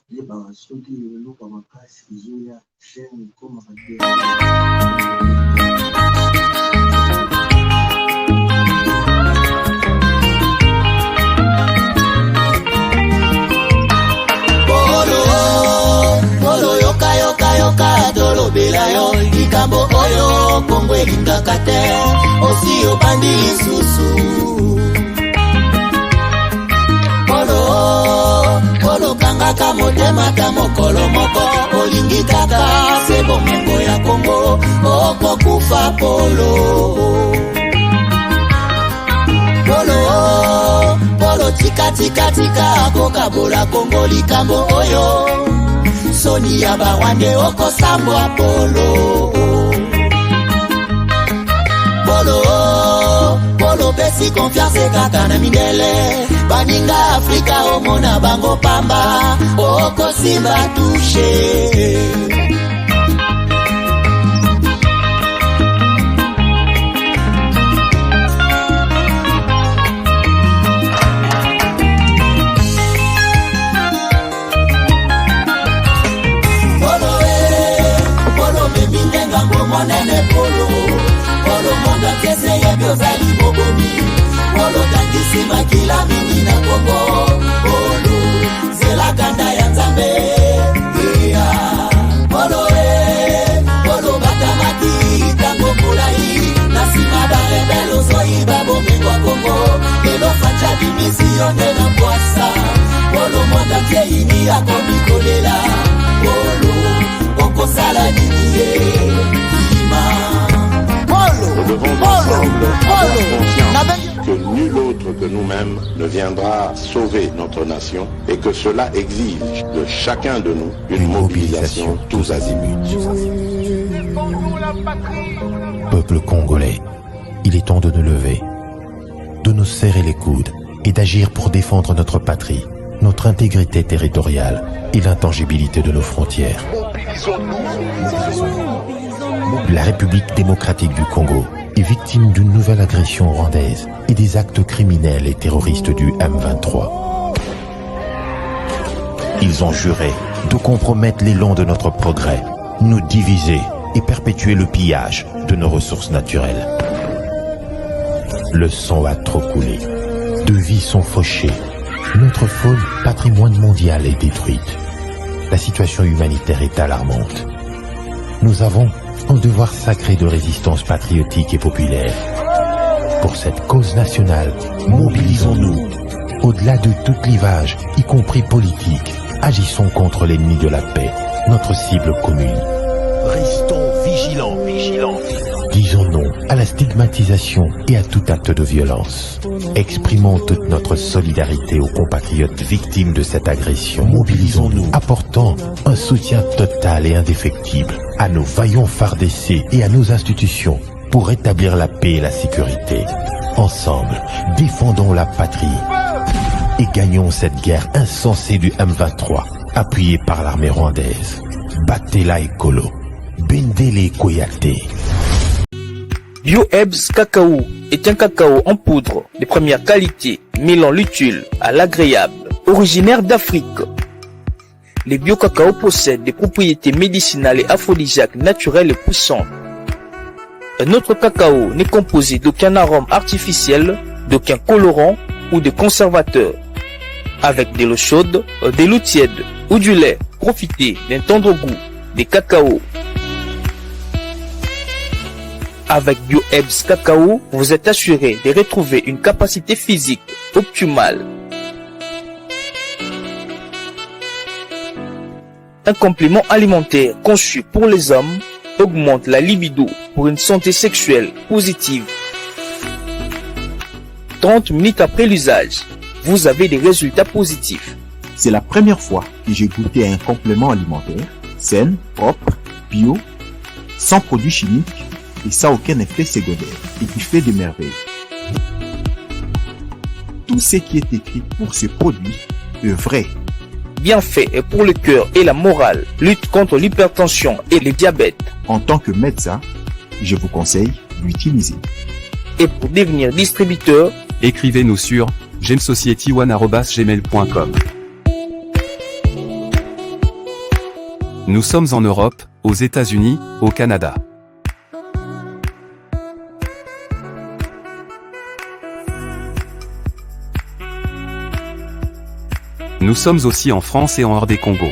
yeba soki eluka makasi ezoya chaîne ekomaka te. Polo yoka tolobela yo likambo oyo Kongo elingaka te osi obandi lisusu. Polo kangaka motema ta mokolo moko olingi kaka se bomengo ya Kongo okokufa Polo. Polo tika kokabola Kongo likambo oyo soni ya bawande okosambwa Polo. Polo besi confiance kaka na mindele baninga Afrika omona bango pamba okosimba touche. Monene Polo monda kese ya biozali bobomi Polo tangisi makila mingi na Kongo Polo zela kanda ya nzambe Polo batamaki tango mulai nasima barebelo zoi babomengwa Kongo Elo facha dimisione na kwasa Polo monda keini ya komikolela Polo okosala nini Nous devons ensemble avoir conscience que nul autre que nous-mêmes ne viendra sauver notre nation et que cela exige de chacun de nous une mobilisation tous azimuts. Peuple congolais, il est temps de nous lever, de nous serrer les coudes et d'agir pour défendre notre patrie, notre intégrité territoriale et l'intangibilité de nos frontières. La République démocratique du Congo est victime d'une nouvelle agression rwandaise et des actes criminels et terroristes du M23. Ils ont juré de compromettre l'élan de notre progrès, nous diviser et perpétuer le pillage de nos ressources naturelles. Le sang a trop coulé, de vies sont fauchées, notre faune, patrimoine mondial, est détruite. La situation humanitaire est alarmante. Nous avons un devoir sacré de résistance patriotique et populaire. Pour cette cause nationale, mobilisons-nous. Au-delà de tout clivage, y compris politique, agissons contre l'ennemi de la paix, notre cible commune. Restons vigilants. Disons non à la stigmatisation et à tout acte de violence. Exprimons toute notre solidarité aux compatriotes victimes de cette agression. Mobilisons-nous, apportant un soutien total et indéfectible à nos vaillants FARDC et à nos institutions pour rétablir la paix et la sécurité. Ensemble, défendons la patrie et gagnons cette guerre insensée du M23, appuyée par l'armée rwandaise. Battez-la Ekolo, Bendele Koyate. BioHerbs Cacao est un cacao en poudre de première qualité, mêlant l'utile à l'agréable, originaire d'Afrique. Les bio-cacao possèdent des propriétés médicinales et aphrodisiaques naturelles et puissantes. Un autre cacao n'est composé d'aucun arôme artificiel, d'aucun colorant ou de conservateur. Avec de l'eau chaude, de l'eau tiède ou du lait, profitez d'un tendre goût des cacao. Avec BioHerbs Cacao, vous êtes assuré de retrouver une capacité physique optimale. Un complément alimentaire conçu pour les hommes augmente la libido pour une santé sexuelle positive. 30 minutes après l'usage, vous avez des résultats positifs. C'est la première fois que j'ai goûté un complément alimentaire sain, propre, bio, sans produits chimiques et sans aucun effet secondaire et qui fait des merveilles. Tout ce qui est écrit pour ce produit est vrai. Bienfait est pour le cœur et la morale, lutte contre l'hypertension et le diabète. En tant que médecin, je vous conseille d'utiliser. Et pour devenir distributeur, écrivez-nous sur gemsociety1@gmail.com. Nous sommes en Europe, aux États-Unis, au Canada. Nous sommes aussi en France et en hors des Congo.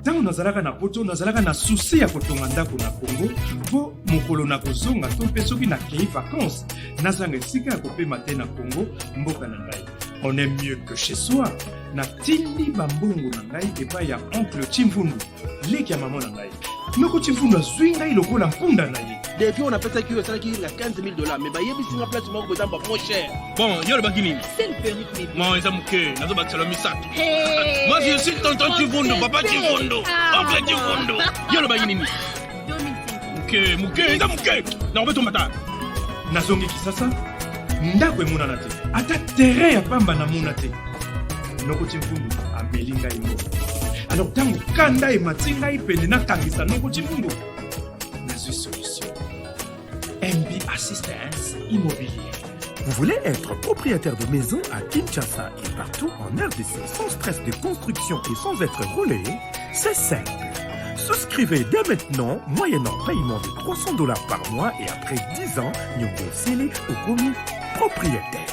Tango nazalaka na poto nazalaka na souci ya kotonga ndako na Congo po mokolo na kozonga to mpe soki nakei vacances nazanga esika ya kopema te na Congo mboka na ngai. On est mieux que chez soi. Na tindi bambongo na ngai epai ya oncle Chimfundu leki ya mama na ngai. Noko Chimfundu azwi ngai lokola mpunda na ye. Depuis on a fait ça qui est $15 000, mais bah il y a des place moko bezamba moins cher. Bon, yo le bakini. C'est le permis privé. Moi, ils ont que nazo bakisalo misato. Moi je suis tonton Chivundo, papa Chivundo, oncle Chivundo. Yo le bakini. 2005. Muke, ils ont muke. Na obeto mata. Nazongi kisasa ndako emonana te ata terrain ya pamba na mona te. Noko Chimfundu ameli ngai mo. Alors tango kanda emati ngai pene nakangisa Noko Chimfundu nazwi solution. MB Assistance Immobilière. Vous voulez être propriétaire de maison à Kinshasa et partout en RDC sans stress de construction et sans être relais? C'est simple. Souscrivez dès maintenant, moyennant paiement de $300 par mois et après 10 ans, nous allons sceller au commis propriétaire.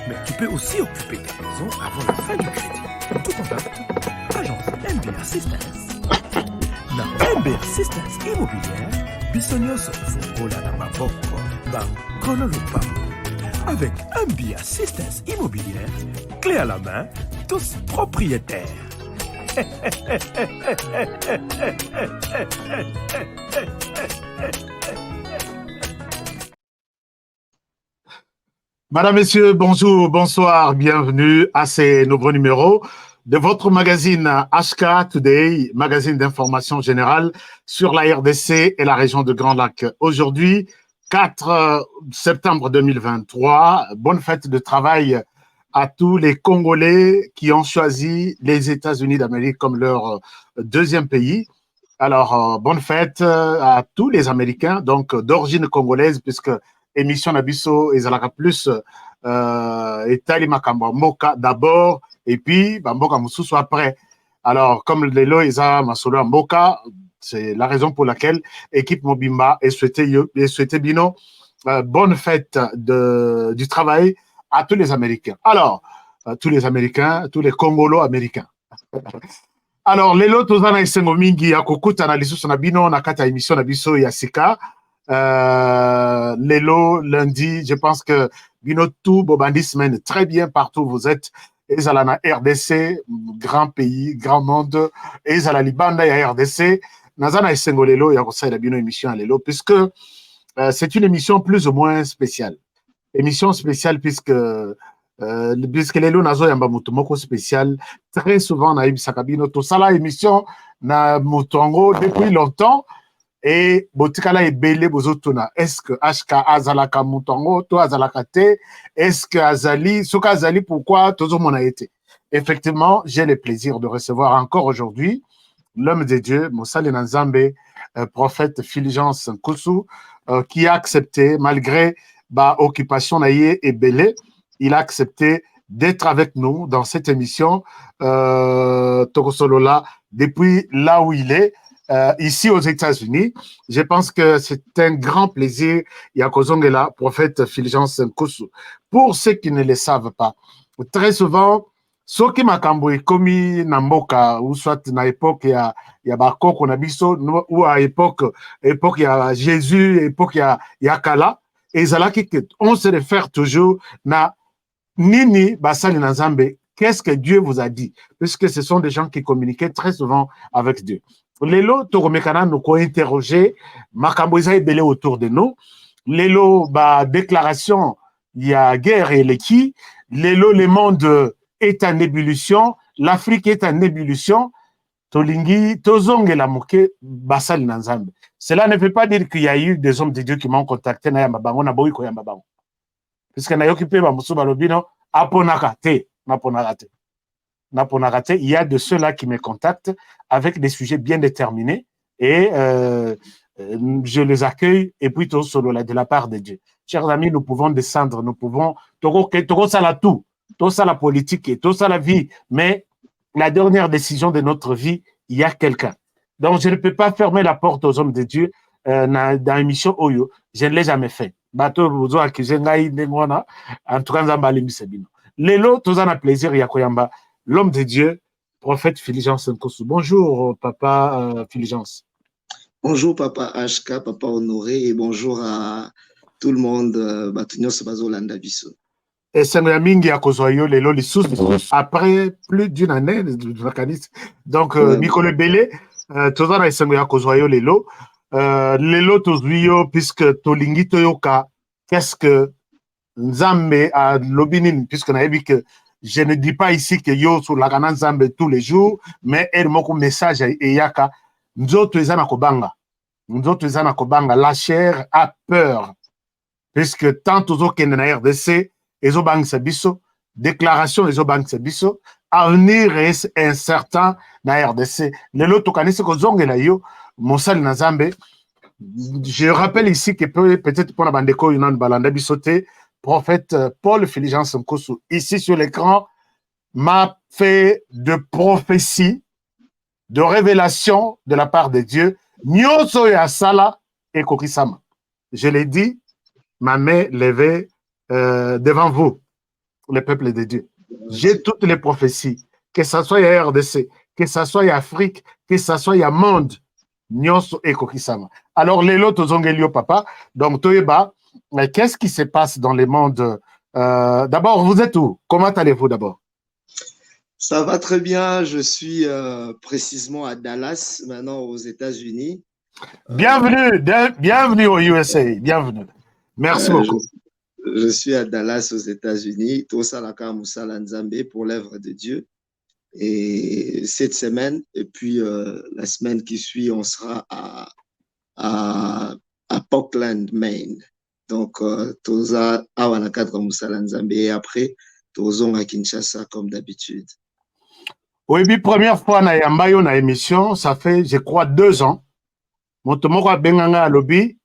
Mais tu peux aussi occuper ta maison avant la fin du crédit. Tout contact, agence MB Assistance. La MB Assistance Immobilière, Bissonioso Fongola na Maboko, Bankolo Lupango. Avec MB Assistance Immobilière, clé à la main, tous propriétaires. Madame, Messieurs, bonjour, bonsoir, bienvenue à ces nouveaux numéros de votre magazine HK Today, magazine d'information générale sur la RDC et la région de Grand Lac. Aujourd'hui, 4 septembre 2023, bonne fête de travail à tous les Congolais qui ont choisi les États-Unis d'Amérique comme leur deuxième pays. Alors, bonne fête à tous les Américains, donc d'origine congolaise, puisque émission Nabiso et Zalaka Plus Etali Makamba Moka d'abord, et puis Mboka Moussousou après. Alors, comme Lelo Eza Masolo Mboka, c'est la raison pour laquelle équipe Mobimba et souhaité Bino bonne fête du travail à tous les Américains. Alors, tous les Américains, tous les Congolo-Américains. Alors, Lelo Tozana Esengo Mingi Akokuta na lisusu na bino na kata émission na biso ya Sika. Lelo, lundi, je pense que bino tout Bobandi semaine très bien partout où vous êtes. Ezala RDC, grand pays, grand monde. Ezala Libanda ya RDC. Nazana Esengo Lelo ya kosa bino émission à Lelo, puisque c'est une émission plus ou moins spéciale. Émission spéciale puisque Lelo Nazo Yamba Mutumoko spécial. Très souvent, na Ibisaka bino to sala émission na Mutongo depuis longtemps. Et Botikala est belé bozotuna. Est-ce que HK Azalaka Mutongo, to Azalaka te? Est-ce que Azali, Soka Azali, pourquoi Tozo mon a été? Effectivement, j'ai le plaisir de recevoir encore aujourd'hui l'homme de Dieu, Moussa Lenanzambe, prophète Fulgence Nkusu, qui a accepté, malgré occupation naïe et belé, il a accepté d'être avec nous dans cette émission Tokosolola depuis là où il est. Ici aux États-Unis, je pense que c'est un grand plaisir. Yakozongela, prophète Fulgence Nkusu. Pour ceux qui ne le savent pas, très souvent, ceux qui makambo komi na mboka ou soit na époque ya bakoko na biso ou à époque ya Jésus, époque ya Kala, et zalaki que on se réfère toujours na nini basali na Nzambe. Qu'est-ce que Dieu vous a dit? Puisque ce sont des gens qui communiquaient très souvent avec Dieu. Lelo, Toromekana nous a interrogé, Makamboisa est belé autour de nous. Lelo, déclaration, il y a guerre et l'équi. Lelo, le monde est en ébullition. L'Afrique est en ébullition. Tolingi, Tozong et la Mouké, Basal Nanzambe. Cela ne veut pas dire qu'il y a eu des hommes de Dieu qui m'ont contacté, na Yambabango, na Boiko Yambabango. Puisqu'on a occupé Mamoussou Balobino, Aponakate, Naponakate. Il y a de ceux-là qui me contactent avec des sujets bien déterminés et je les accueille et puis tout solo de la part de Dieu. Chers amis, nous pouvons descendre, nous pouvons tout ça la tout, tout ça la politique et tout ça la vie, mais la dernière décision de notre vie, il y a quelqu'un. Donc, je ne peux pas fermer la porte aux hommes de Dieu dans l'émission Oyo. Je ne l'ai jamais fait. Bateau, vous avez accusé, en tout cas, Lelo, tous en plaisir, Yakoyamba, l'homme de Dieu, prophète Fulgence Nkosu. Bonjour, papa Fulgence. Bonjour, papa HK, papa Honoré, et bonjour à tout le monde, Batunios Bazolanda Bisso. Et c'est Mingi à Kozoyo, Lelo, les sous, après plus d'une année de vacances. Donc, Nicolas Belé, tous en à Kozoyo, Lelo. Lelo, Tozuyo, puisque Tolingi Toyoka, qu'est-ce que Nzambe à Lobinin, puisque que je ne dis pas ici que yo sur la Ghana Nzambe tous les jours, mais elle m'a message et yaka, Nzoto ezana kobanga. Nzoto ezana kobanga. La chair a peur, puisque tant aux autres na RDC, ezo bang sabiso, déclaration ezo bang sabiso, avenir est incertain na RDC. Lelo tokanisi ko zongela yo, Monsal Nazambe. Je rappelle ici que peut-être pour la bandeko yunan balanda bisote, prophète Paul Fulgence Nkosu, ici sur l'écran, m'a fait de prophétie, de révélation de la part de Dieu. Nyoso ya sala et kokisama. Je l'ai dit, ma main levée devant vous, le peuple de Dieu. J'ai toutes les prophéties, que ce soit à RDC, que ce soit à Afrique, que ce soit à monde. Nyoso et kokisama. Alors, les lots zongelio papa, donc toyeba. Mais qu'est-ce qui se passe dans les mondes d'abord, vous êtes où? Comment allez-vous d'abord? Ça va très bien. Je suis précisément à Dallas, maintenant aux États-Unis. Bienvenue, bienvenue aux USA. Bienvenue. Merci beaucoup. Je suis à Dallas, aux États-Unis. Tosalaka Moussala Nzambe pour l'œuvre de Dieu. Et cette semaine, et puis la semaine qui suit, on sera à Portland, Maine. Donc, Toza Awanakadra Moussala Nzambe et après, Tozong à Kinshasa comme d'habitude. Oui, puis première fois na Yambayo na émission, ça fait, je crois, 2 ans. Montomoko Benganga lobby.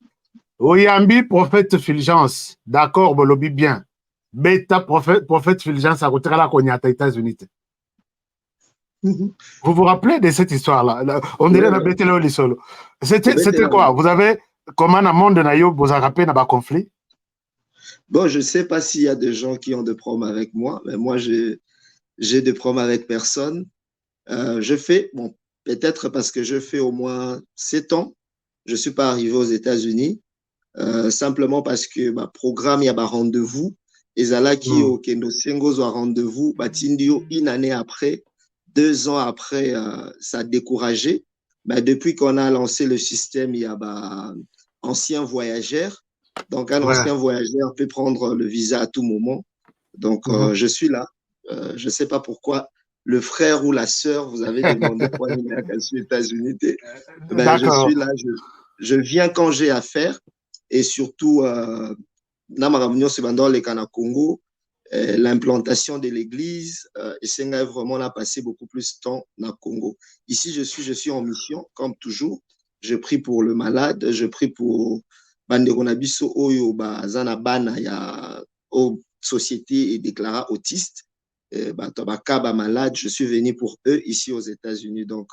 Oyambi, prophète Fulgence. D'accord, bon lobby bien. Beta, prophète Fulgence à Routera Konyata, États-Unis. Vous vous rappelez de cette histoire-là? On dirait la bête là, solo. C'était quoi? Vous avez, comment dans le monde vous avez rappelé dans le conflit? Bon, je ne sais pas s'il y a des gens qui ont des problèmes avec moi, mais moi, j'ai des problèmes avec personne. Je fais, bon, peut-être parce que je fais au moins 7 ans, je ne suis pas arrivé aux États-Unis, simplement parce que ma programme, il y a un rendez-vous, et là, qui au Kendo Sengozo a rendez-vous, Tindio, une année après, 2 ans après, ça a découragé. Depuis qu'on a lancé le système, il y a ancien voyageur. Donc, un ancien voyageur peut prendre le visa à tout moment. Donc, je suis là. Je ne sais pas pourquoi le frère ou la sœur, vous avez demandé pour aller aux États-Unis. Je suis là. Je viens quand j'ai à faire. Et surtout, Congo, l'implantation de l'église, et c'est vraiment là passer beaucoup plus de temps dans le Congo. Ici, je suis en mission, comme toujours. Je prie pour le malade, je prie pour Banderonabiso Oyo, Zanabana, ya société et déclara autiste. Malade, je suis venu pour eux ici aux États-Unis. Donc,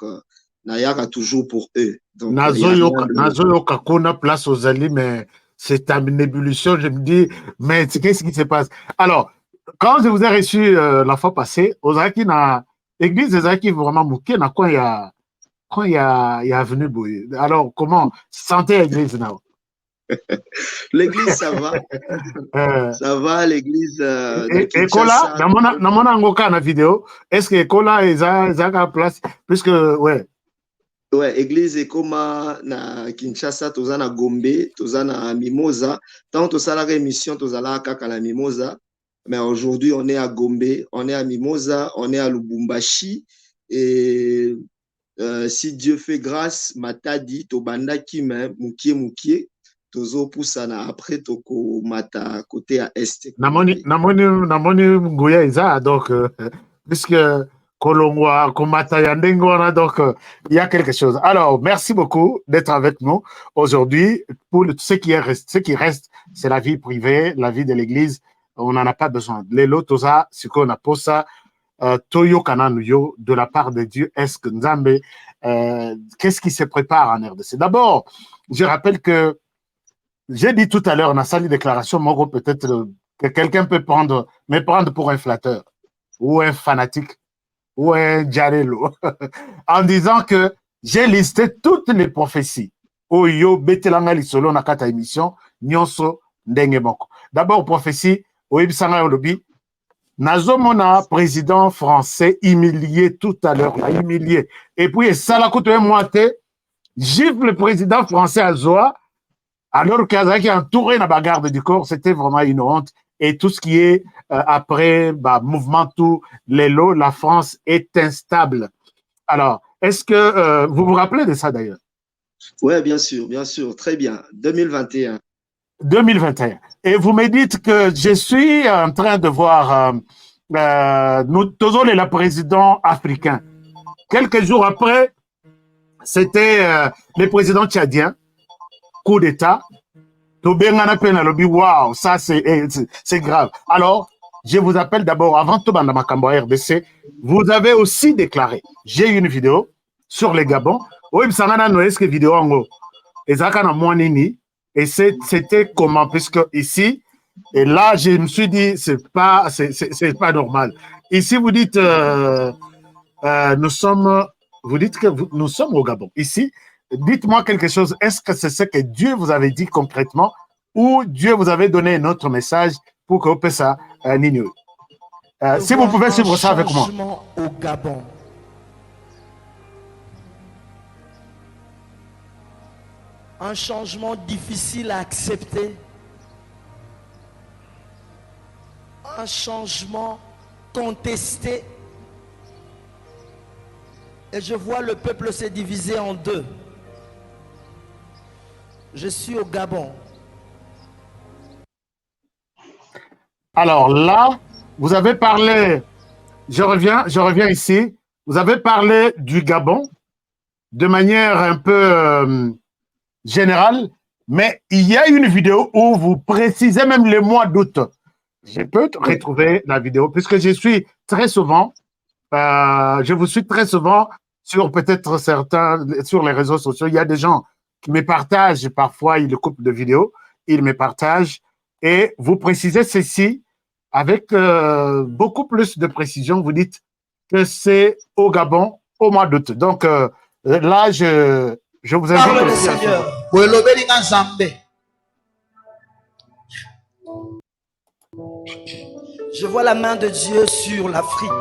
Nayara toujours pour eux. Donc, Nazoyo Kakona place aux alliés, mais c'est une ébullition. Je me dis, mais qu'est-ce qui se passe? Alors, quand je vous ai reçu la fois passée, aux Zaki, na l'église des Zaki vraiment mouké, na quoi il y a venu bouillir. Alors, comment sentez l'église now? L'église, ça va. Ça va, l'église. Et Kola, dans mon angoka na vidéo, est-ce que Kola est à place? Puisque, ouais. Ouais, église Ekoma na Kinshasa, toza na Gombe, toza na Mimosa. Tant toza la émission, toza la kaka na Mimosa. Mais aujourd'hui, on est à Gombe, on est à Mimosa, on est à Lubumbashi. Et si Dieu fait grâce, Matadi, Tobanda Kime, Moukie, Tozo Poussana, après Toko Mata, côté à Est. Namoni Ngouya Isa, donc, puisque Kolongwa, Komata Yandengwana, donc il y a quelque chose. Alors, merci beaucoup d'être avec nous aujourd'hui. Pour ce qui reste, c'est la vie privée, la vie de l'Église. On n'en a pas besoin. Les lotosa, ce qu'on a pour ça, Toyo Kananuyo, de la part de Dieu, est-ce que Nzambe, qu'est-ce qui se prépare en RDC? D'abord, je rappelle que j'ai dit tout à l'heure, on a sali déclaration, Mogo, peut-être que quelqu'un peut me prendre pour un flatteur ou un fanatique ou un Jarelo, en disant que j'ai listé toutes les prophéties. Oyo, Betelanga Lisolo, Nakata émission, Nyonso, Ndengemoko. D'abord, prophétie, Oebisanga Olobi, Nazomona, président français, humilié tout à l'heure, humilié. Et puis, Salakoto Moite, gifle le président français à Zoa, alors qu'il est entouré dans la garde du corps, c'était vraiment une honte. Et tout ce qui est après, mouvement tout, les lots, la France est instable. Alors, est-ce que vous vous rappelez de ça d'ailleurs? Oui, bien sûr, très bien. 2021. 2021. Et vous me dites que je suis en train de voir nous tous les présidents africains. Quelques jours après, c'était le président tchadien, coup d'État. Waouh, ça c'est grave. Alors, je vous appelle d'abord, avant tout dans ma cambo RDC, vous avez aussi déclaré, j'ai une vidéo sur les Gabon, et c'était comment, puisque ici, et là, je me suis dit, c'est pas normal. Ici, vous dites, nous sommes au Gabon. Ici, dites-moi quelque chose. Est-ce que c'est ce que Dieu vous avait dit concrètement ou Dieu vous avait donné un autre message pour que vous puissiez ça n'ignorer? Si vous pouvez suivre ça avec moi. Au Gabon. Un changement difficile à accepter. Un changement contesté. Et je vois le peuple se diviser en deux. Je suis au Gabon. Alors là, vous avez parlé, je reviens ici, vous avez parlé du Gabon de manière un peu générale, mais il y a une vidéo où vous précisez même le mois d'août. Je peux retrouver la vidéo, puisque je suis très souvent, je vous suis très souvent sur peut-être sur les réseaux sociaux. Il y a des gens qui me partagent, parfois ils coupent de vidéos, ils me partagent, et vous précisez ceci avec beaucoup plus de précision. Vous dites que c'est au Gabon au mois d'août. Donc là, je vous invite. Parle le Seigneur. Je vois la main de Dieu sur l'Afrique.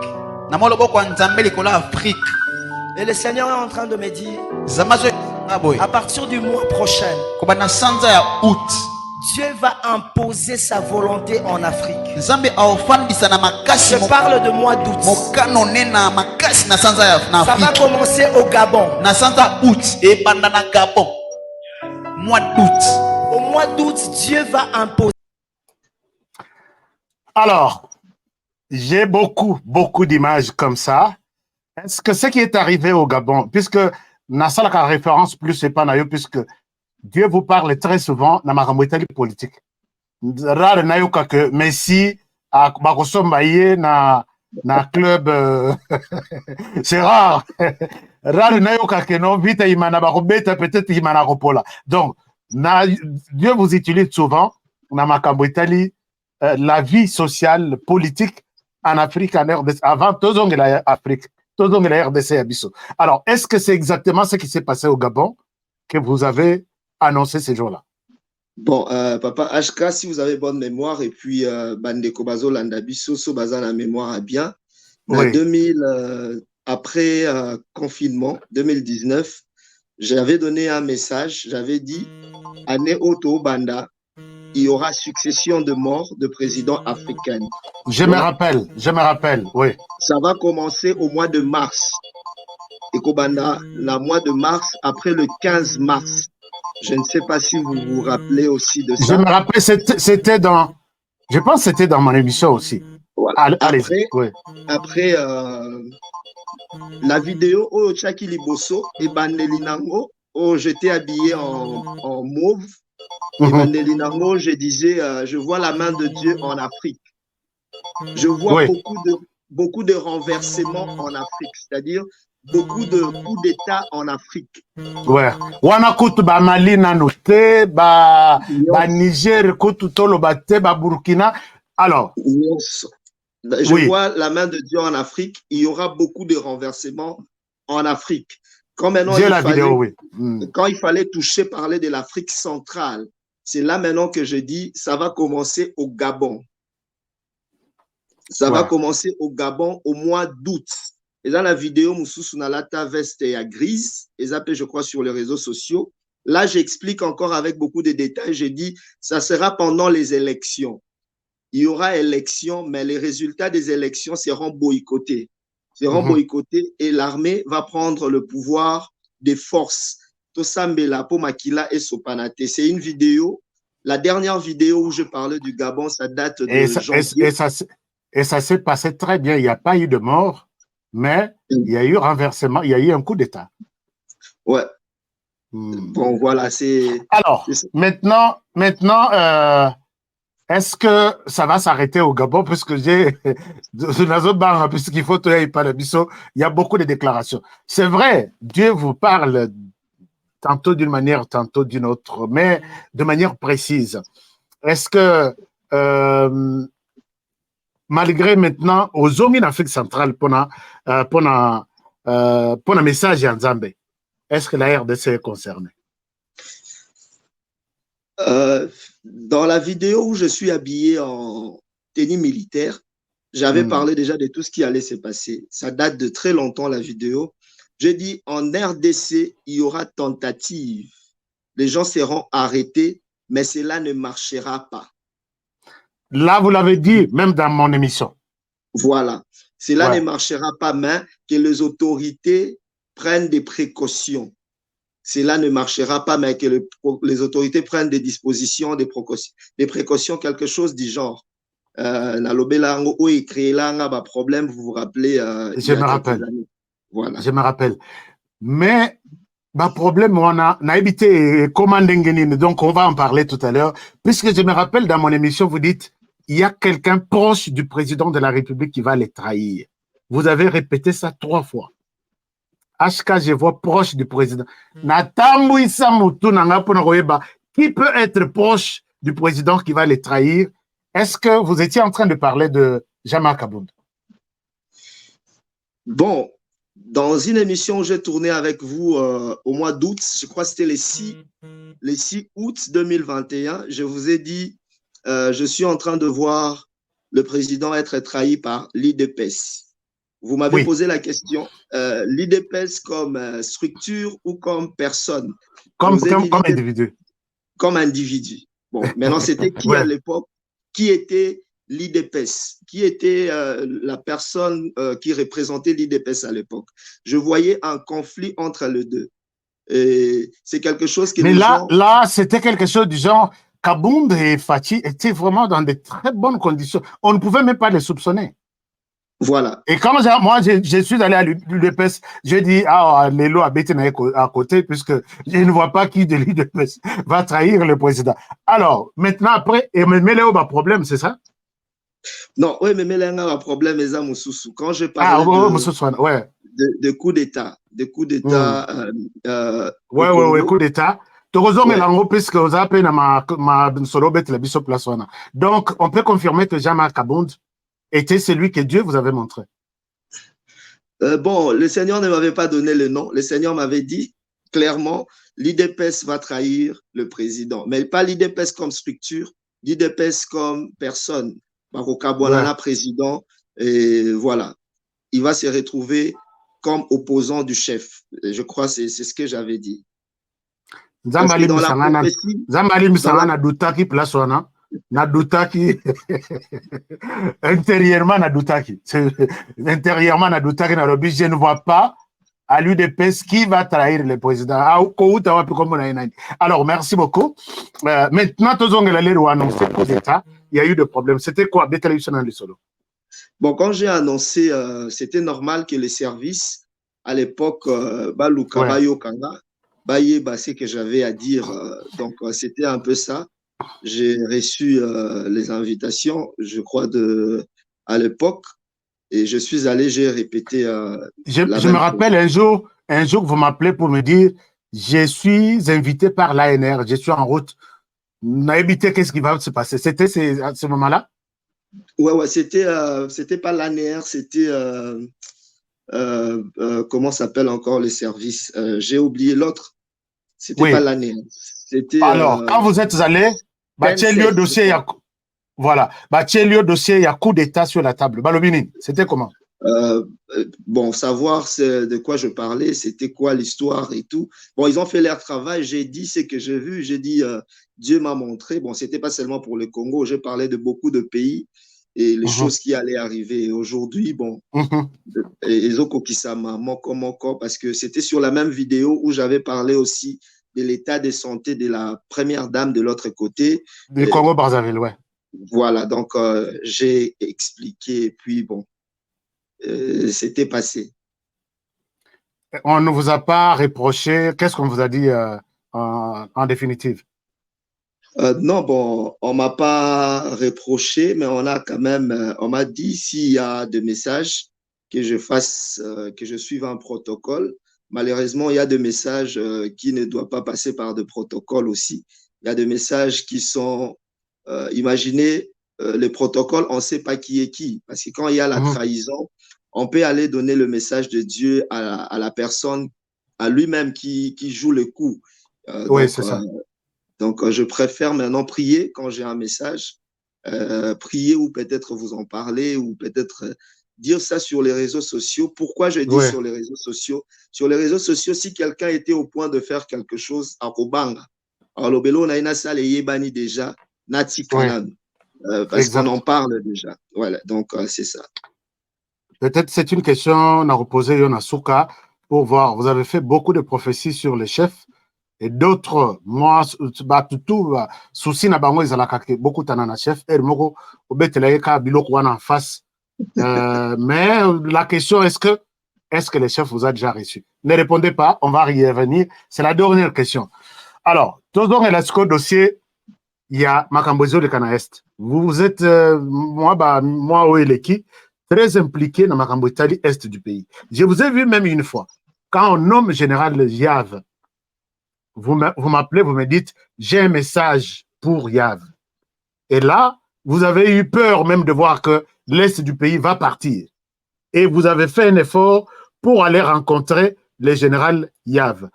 Et le Seigneur est en train de me dire, à partir du mois prochain, Dieu va imposer sa volonté en Afrique. Je parle de mois d'août. Ça va commencer au Gabon. Au mois d'août, Dieu va imposer. Alors, j'ai beaucoup d'images comme ça. Est-ce que ce qui est arrivé au Gabon, puisque Nassala a référence plus c'est pas nayo, puisque Dieu vous parle très souvent dans ma ramouitali politique. Rare nayo que Messi a bakosombaye na club c'est rare. Rare nayo que non vite imana bakobeta peut-être imana kopola. Donc Dieu vous utilise souvent dans ma ramouitali la vie sociale politique en Afrique en RDC avant tout l'Afrique. Alors, est-ce que c'est exactement ce qui s'est passé au Gabon que vous avez annoncé ces jours-là? Bon, Papa HK, si vous avez bonne mémoire, et puis Bandeko Bazo Landabiso, So Baza la mémoire a bien. Oui. 2000, après confinement, 2019, j'avais donné un message, j'avais dit, année Oto Banda, il y aura succession de morts de présidents africains. Je me rappelle, oui. Ça va commencer au mois de mars. Et Kobanda, le mois de mars, après le 15 mars. Je ne sais pas si vous vous rappelez aussi de ça. Je me rappelle, c'était dans, je pense que c'était dans mon émission aussi. Voilà. Allez, oui. Après La vidéo, oh, Chaki Liboso, et Banelinango, oh, j'étais habillé en mauve. Et Banelinango, je disais, je vois la main de Dieu en Afrique. Je vois beaucoup de renversements en Afrique, c'est-à-dire beaucoup de coups d'État en Afrique. Ouais. Wana kutu ba Mali nanote, ba Niger kutu tolo ba te, ba Burkina. Alors. Je vois la main de Dieu en Afrique. Il y aura beaucoup de renversements en Afrique. Quand maintenant quand il fallait toucher, parler de l'Afrique centrale, c'est là maintenant que je dis, ça va commencer au Gabon. Ça va commencer au Gabon au mois d'août. Et dans la vidéo, Moussous Nalata veste à grise, et ça je crois, sur les réseaux sociaux. Là, j'explique encore avec beaucoup de détails. Je dis, ça sera pendant les élections. Il y aura élections, mais les résultats des élections seront boycottés. Boycottés et l'armée va prendre le pouvoir des forces. Tosambela, Pomakila et Sopanate. C'est une vidéo. La dernière vidéo où je parlais du Gabon, ça date de janvier. Et ça s'est passé très bien. Il n'y a pas eu de mort, mais il y a eu renversement, il y a eu un coup d'État. Ouais. Bon, voilà, c'est... Alors, maintenant, est-ce que ça va s'arrêter au Gabon? Puisque puisqu'il faut il y a beaucoup de déclarations. C'est vrai, Dieu vous parle tantôt d'une manière, tantôt d'une autre, mais de manière précise. Est-ce que, malgré maintenant, aux hommes en Afrique centrale, pour un message en Zambie, est-ce que la RDC est concernée? Dans la vidéo où je suis habillé en tenue militaire, j'avais parlé déjà de tout ce qui allait se passer. Ça date de très longtemps, la vidéo. Je dis, en RDC, il y aura tentative. Les gens seront arrêtés, mais cela ne marchera pas. Là, vous l'avez dit, même dans mon émission. Voilà. Cela ne marchera pas, mais que les autorités prennent des précautions. Cela ne marchera pas, mais que les autorités prennent des dispositions, des précautions, quelque chose du genre. Problème, vous vous rappelez. Je me rappelle. Voilà. Je me rappelle. Mais, problème, on a évité donc on va en parler tout à l'heure. Puisque je me rappelle, dans mon émission, vous dites, il y a quelqu'un proche du président de la République qui va les trahir. Vous avez répété ça 3 fois. HK, je vois proche du président. Qui peut être proche du président qui va les trahir? Est-ce que vous étiez en train de parler de Jean-Marc Aboud? Bon, dans une émission où j'ai tourné avec vous au mois d'août, je crois que c'était les 6 août 2021, je vous ai dit, je suis en train de voir le président être trahi par l'IDPS. Vous m'avez posé la question, l'IDPS comme structure ou comme personne? Comme individu. Comme individu. Bon, maintenant, c'était qui à l'époque? Qui était l'IDPS? Qui était la personne qui représentait l'IDPS à l'époque? Je voyais un conflit entre les deux. C'est quelque chose que... Mais là, c'était quelque chose du genre, Kabound et Fachi étaient vraiment dans de très bonnes conditions. On ne pouvait même pas les soupçonner. Voilà. Et quand moi, je suis allé à l'UDPS, j'ai dit, Lélo a bêté à côté, puisque je ne vois pas qui de l'UDPS va trahir le président. Alors, maintenant, après, et Méléo a problème, c'est ça? Non, oui, mais Méléo a problème, mais ça, Moussoussou. Quand je parle de coup d'État, coup d'État. Coup d'État. Donc, on peut confirmer que Jean-Marc Aboud était celui que Dieu vous avait montré. Bon, le Seigneur ne m'avait pas donné le nom. Le Seigneur m'avait dit clairement, l'IDPS va trahir le président. Mais pas l'IDPS comme structure, l'IDPS comme personne. Marokaboualana, président, et voilà. Il va se retrouver comme opposant du chef. Et je crois que c'est ce que j'avais dit. Zambali Moussangana Doutaki Plaswana. Nadoutaki intérieurement Nadoutaki je ne vois pas à l'UDPS qui va trahir le président. Alors merci beaucoup. Maintenant il y a eu des problèmes. C'était quoi? Bon, quand j'ai annoncé, c'était normal que les services, à l'époque, Baluka, Bayokanga, Bayeba, c'est que j'avais à dire. Donc, c'était un peu ça. J'ai reçu les invitations, je crois, à l'époque, et je suis allé, j'ai répété. Je me rappelle un jour, vous m'appelez pour me dire, je suis invité par l'ANR, je suis en route. N'habitez, qu'est-ce qui va se passer? C'était à ce moment-là? Ouais, c'était pas l'ANR, c'était comment s'appelle encore les services? J'ai oublié l'autre. C'était pas l'ANR. C'était. Alors, quand vous êtes allé, le dossier, voilà, le dossier, il y a coup d'état sur la table. Balobini, c'était comment? Bon, savoir de quoi je parlais, c'était quoi l'histoire et tout. Bon, ils ont fait leur travail. J'ai dit ce que j'ai vu. J'ai dit, Dieu m'a montré. Bon, c'était pas seulement pour le Congo. J'ai parlé de beaucoup de pays et les choses qui allaient arriver. Aujourd'hui, bon, Ezoko Kisama, Moko, parce que c'était sur la même vidéo où j'avais parlé aussi de l'état de santé de la première dame de l'autre côté. Du Congo-Brazzaville, ouais. Voilà, donc j'ai expliqué, puis bon, c'était passé. On ne vous a pas reproché, qu'est-ce qu'on vous a dit en définitive? Non, bon, on ne m'a pas reproché, mais on a quand même, on m'a dit s'il y a des messages que je fasse, que je suive un protocole. Malheureusement, il y a des messages qui ne doivent pas passer par des protocoles aussi. Il y a des messages qui sont, imaginez, les protocoles, on ne sait pas qui est qui. Parce que quand il y a la trahison, on peut aller donner le message de Dieu à la personne, à lui-même qui joue le coup. Oui, c'est ça. Donc, je préfère maintenant prier quand j'ai un message, prier ou peut-être vous en parler ou peut-être dire ça sur les réseaux sociaux. Pourquoi je dis sur les réseaux sociaux? Sur les réseaux sociaux, si quelqu'un était au point de faire quelque chose à Kobanga, alors le Belo Naina Sale Yebani déjà, Nati Kanan, parce qu'on en parle déjà. Voilà, donc c'est ça. Peut-être c'est une question à reposer Yonasuka pour voir. Vous avez fait beaucoup de prophéties sur les chefs. Et d'autres, moi, tout souci na bango ezalaka beaucoup tanana chef et moko obetelaika biloko wana en face. Mais la question est-ce que les chefs vous a déjà reçu? Ne répondez pas, on va y revenir. C'est la dernière question. Alors, tout le dossier, il y a Makambozo de Canaest. Vous êtes moi Oeleki, très impliqué dans Makambo Italie est du pays. Je vous ai vu même une fois quand on nomme général Yav. Vous m'appelez, vous me dites, j'ai un message pour Yav. Et là, vous avez eu peur même de voir que l'Est du pays va partir. Et vous avez fait un effort pour aller rencontrer le général Yav.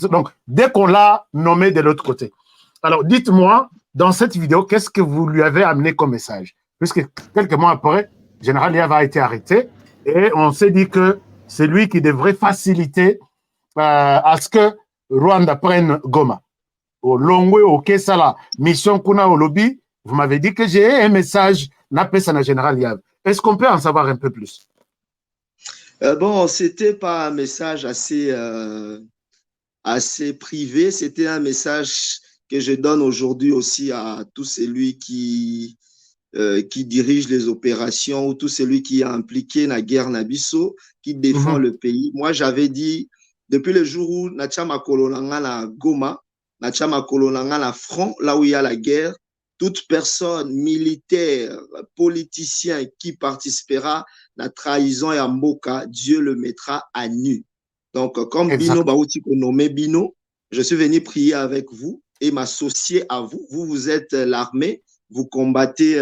Donc, dès qu'on l'a nommé de l'autre côté. Alors, dites-moi, dans cette vidéo, qu'est-ce que vous lui avez amené comme message? Puisque quelques mois après, le général Yav a été arrêté et on s'est dit que c'est lui qui devrait faciliter à ce que Rwanda prenne Goma. Au Longwe, au Kessala, mission Kuna au lobby, vous m'avez dit que j'ai un message nappé à général Yav. Est-ce qu'on peut en savoir un peu plus? Bon, c'était pas un message assez privé, c'était un message que je donne aujourd'hui aussi à tout celui qui dirige les opérations ou tout celui qui est impliqué dans la guerre Nabiso, qui défend le pays. Moi, j'avais dit, depuis le jour où Nachama Kolonanga la Goma, Nachama Kolonanga la front, là où il y a la guerre, toute personne militaire, politicien qui participera à la trahison et à Mboka, Dieu le mettra à nu. Donc, comme Bino Baouti nommé Bino, je suis venu prier avec vous et m'associer à vous. Vous êtes l'armée, vous combattez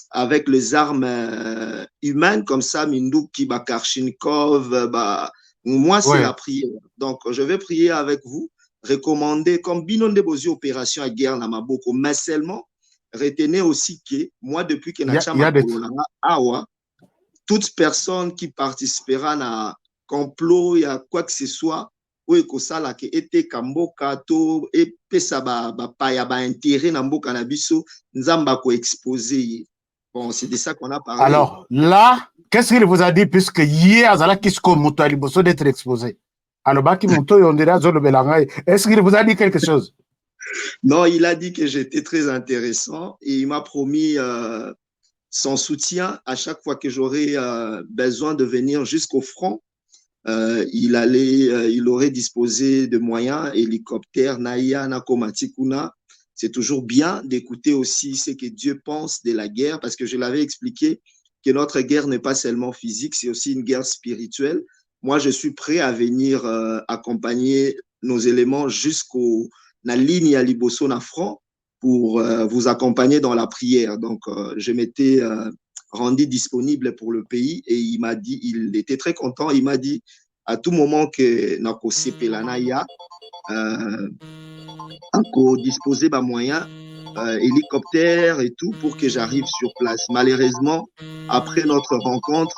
avec les armes humaines comme ça, Mindouki, Bakarchinkov, moi, c'est la prière. Donc, je vais prier avec vous, recommander comme Binon de Bosi opération à guerre Namaboko, mais seulement retenez aussi que moi, depuis que Nachama Kolonanga Awa, toute personne qui participera à complot, il y a quoi que ce soit, ou ekosala ke ete kamboka to et pesa pa ya ba intérêt na mboka na biso nzamba ko exposer. Bon, c'est de ça qu'on a parlé. Alors là, qu'est-ce qu'il vous a dit puisque hier azala kisko muto ali boso d'être exposé? Alors baki muto yondera zolo belangai. Est-ce qu'il vous a dit quelque chose? Non, il a dit que j'étais très intéressant et il m'a promis son soutien à chaque fois que j'aurais besoin de venir jusqu'au front. Il aurait disposé de moyens, hélicoptères, Naya, Nakomatikuna. C'est toujours bien d'écouter aussi ce que Dieu pense de la guerre, parce que je l'avais expliqué que notre guerre n'est pas seulement physique, c'est aussi une guerre spirituelle. Moi, je suis prêt à venir accompagner nos éléments jusqu'au la ligne à Liboso na front pour vous accompagner dans la prière. Donc, je m'étais rendu disponible pour le pays et il m'a dit, il était très content. Il m'a dit à tout moment que Nako Sepelanaya Nako disposer de moyens, hélicoptère et tout pour que j'arrive sur place. Malheureusement, après notre rencontre,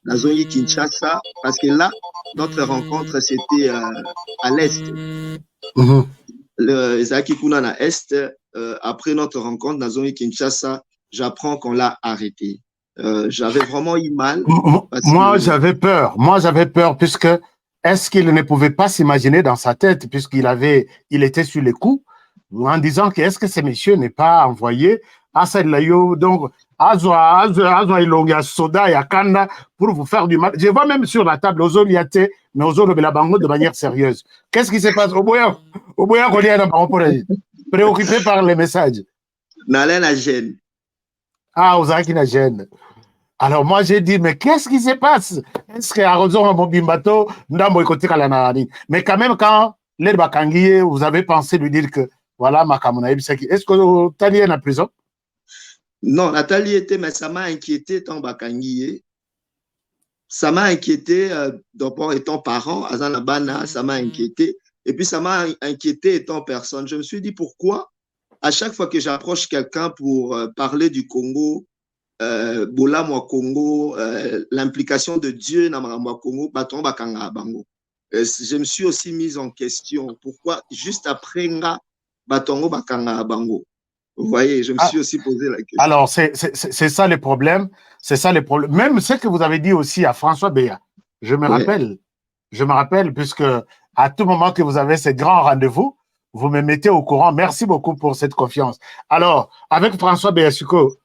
la zone Kinshasa, parce que là, notre rencontre, c'était à l'est. Le Zaki Kuna na est, après notre rencontre, dans zone Kinshasa, j'apprends qu'on l'a arrêté. J'avais vraiment eu mal. Moi, j'avais peur. Puisque est-ce qu'il ne pouvait pas s'imaginer dans sa tête, il était sur les coups, en disant que est-ce que ce monsieur n'est pas envoyé à Sadlayo, donc à Soda et à Kanda pour vous faire du mal. Je vois même sur la table aux Oliaté, mais aux Bango de manière sérieuse. Qu'est-ce qui se passe au Boya préoccupé par les messages. Nalen a gêne. Ah, Ozaki na gêne. Alors moi j'ai dit, mais qu'est-ce qui se passe? Est-ce que Arozon Mobimbato, Ndambo Ekote Kalanarani? Mais quand même, quand l'aide Bakangiye, vous avez pensé lui dire que voilà, Makamona Ebisaki. Est-ce que Nathalie est en prison? Non, Nathalie était, mais ça m'a inquiété tant Bakangiye. Ça m'a inquiété, d'abord étant parent, Azanabana, ça m'a inquiété. Et puis ça m'a inquiété étant personne. Je me suis dit pourquoi, à chaque fois que j'approche quelqu'un pour parler du Congo, Bola Mwa Congo, l'implication de Dieu dans Mwa Congo, Baton Bakanga Bango. Je me suis aussi mise en question. Pourquoi juste après Nga Batongo Bakanga Bango? Vous voyez, je me suis aussi posé la question. Alors, c'est ça le problème. C'est ça le problème. Même ce que vous avez dit aussi à François Béa, je me rappelle, puisque à tout moment que vous avez ces grands rendez-vous, vous me mettez au courant. Merci beaucoup pour cette confiance. Alors, avec François Béa Suko,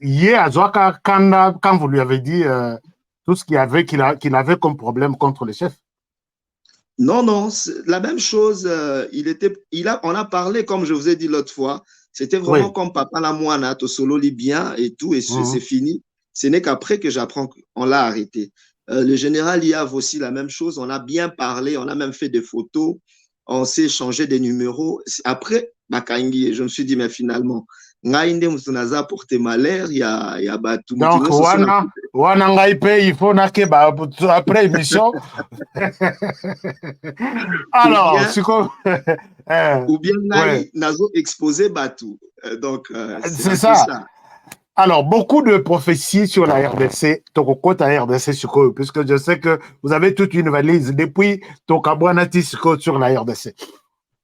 hier à Zouaka, quand vous lui avez dit tout ce qu'il avait comme problème contre le chef. Non, la même chose. On a parlé, comme je vous ai dit l'autre fois, c'était vraiment comme Papa la Moana, Tosolo Libyen et tout, et c'est fini. Ce n'est qu'après que j'apprends qu'on l'a arrêté. Le général Yav aussi, la même chose. On a bien parlé, on a même fait des photos, on s'est échangé des numéros. Après, Bakangi, je me suis dit, mais finalement, Ngaïnde Moussounaza porté malheur, il y a Batou. Donc, Wana Ngaïpe, il faut après émission. Alors, ou bien Nazo exposé Batou. Donc, c'est ça. Alors, beaucoup de prophéties sur la RDC, Tokokota RDC Suko, puisque je sais que vous avez toute une valise depuis Tokabouanati Suko sur la RDC.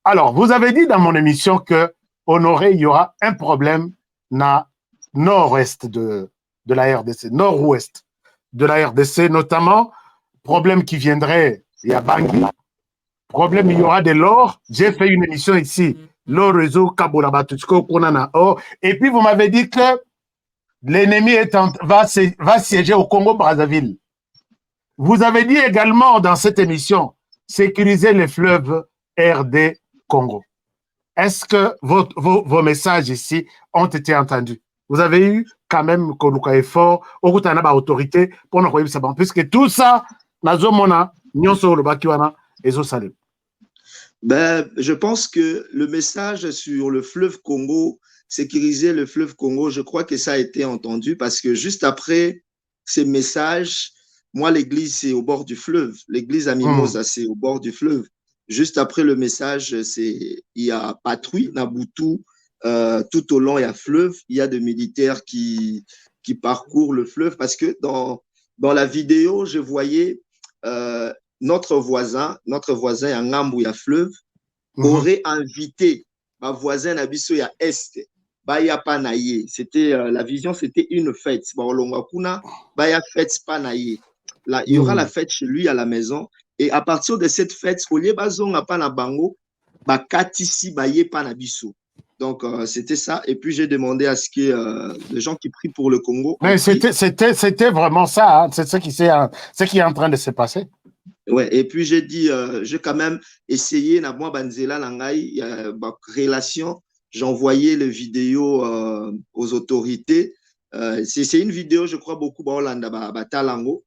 Alors, vous avez dit dans mon émission que Honoré, il y aura un problème na nord-ouest de la RDC, nord-ouest de la RDC, notamment, problème qui viendrait, il y a Bangui, problème, il y aura de l'or. J'ai fait une émission ici, l'or réseau Kaboulabatusko, Konana Or, et puis vous m'avez dit que l'ennemi va siéger au Congo-Brazzaville. Vous avez dit également dans cette émission, sécuriser les fleuves RD Congo. Est-ce que vos messages ici ont été entendus? Vous avez eu quand même un effort, autorité pour nous savoir, puisque tout ça, je pense que le message sur le fleuve Congo, sécuriser le fleuve Congo, je crois que ça a été entendu parce que juste après ces messages, moi, l'église, c'est au bord du fleuve. L'église à Mimosa, c'est au bord du fleuve. Juste après le message, il y a patrouille, Nabutu, tout au long, il y a fleuve, il y a des militaires qui parcourent le fleuve parce que dans la vidéo, je voyais notre voisin, à Ngambou, il y a fleuve, aurait invité ma voisine à Bisso, il y a Est, Baya Panaye. C'était la vision, c'était une fête. Baya fête Panaye. Là, il y aura la fête chez lui à la maison. Et à partir de cette fête, au lieu bazon a pas na bango, bakatisi baye pa na biso. Donc, c'était ça. Et puis, j'ai demandé à ce qu'il y ait des gens qui prient pour le Congo. Mais c'était vraiment ça. Hein. C'est ce qui est en train de se passer. Ouais, et puis, j'ai dit, j'ai quand même essayé, na moi, Banzela, Langai, relation. J'envoyais les vidéos aux autorités. C'est une vidéo, je crois, beaucoup, Talango.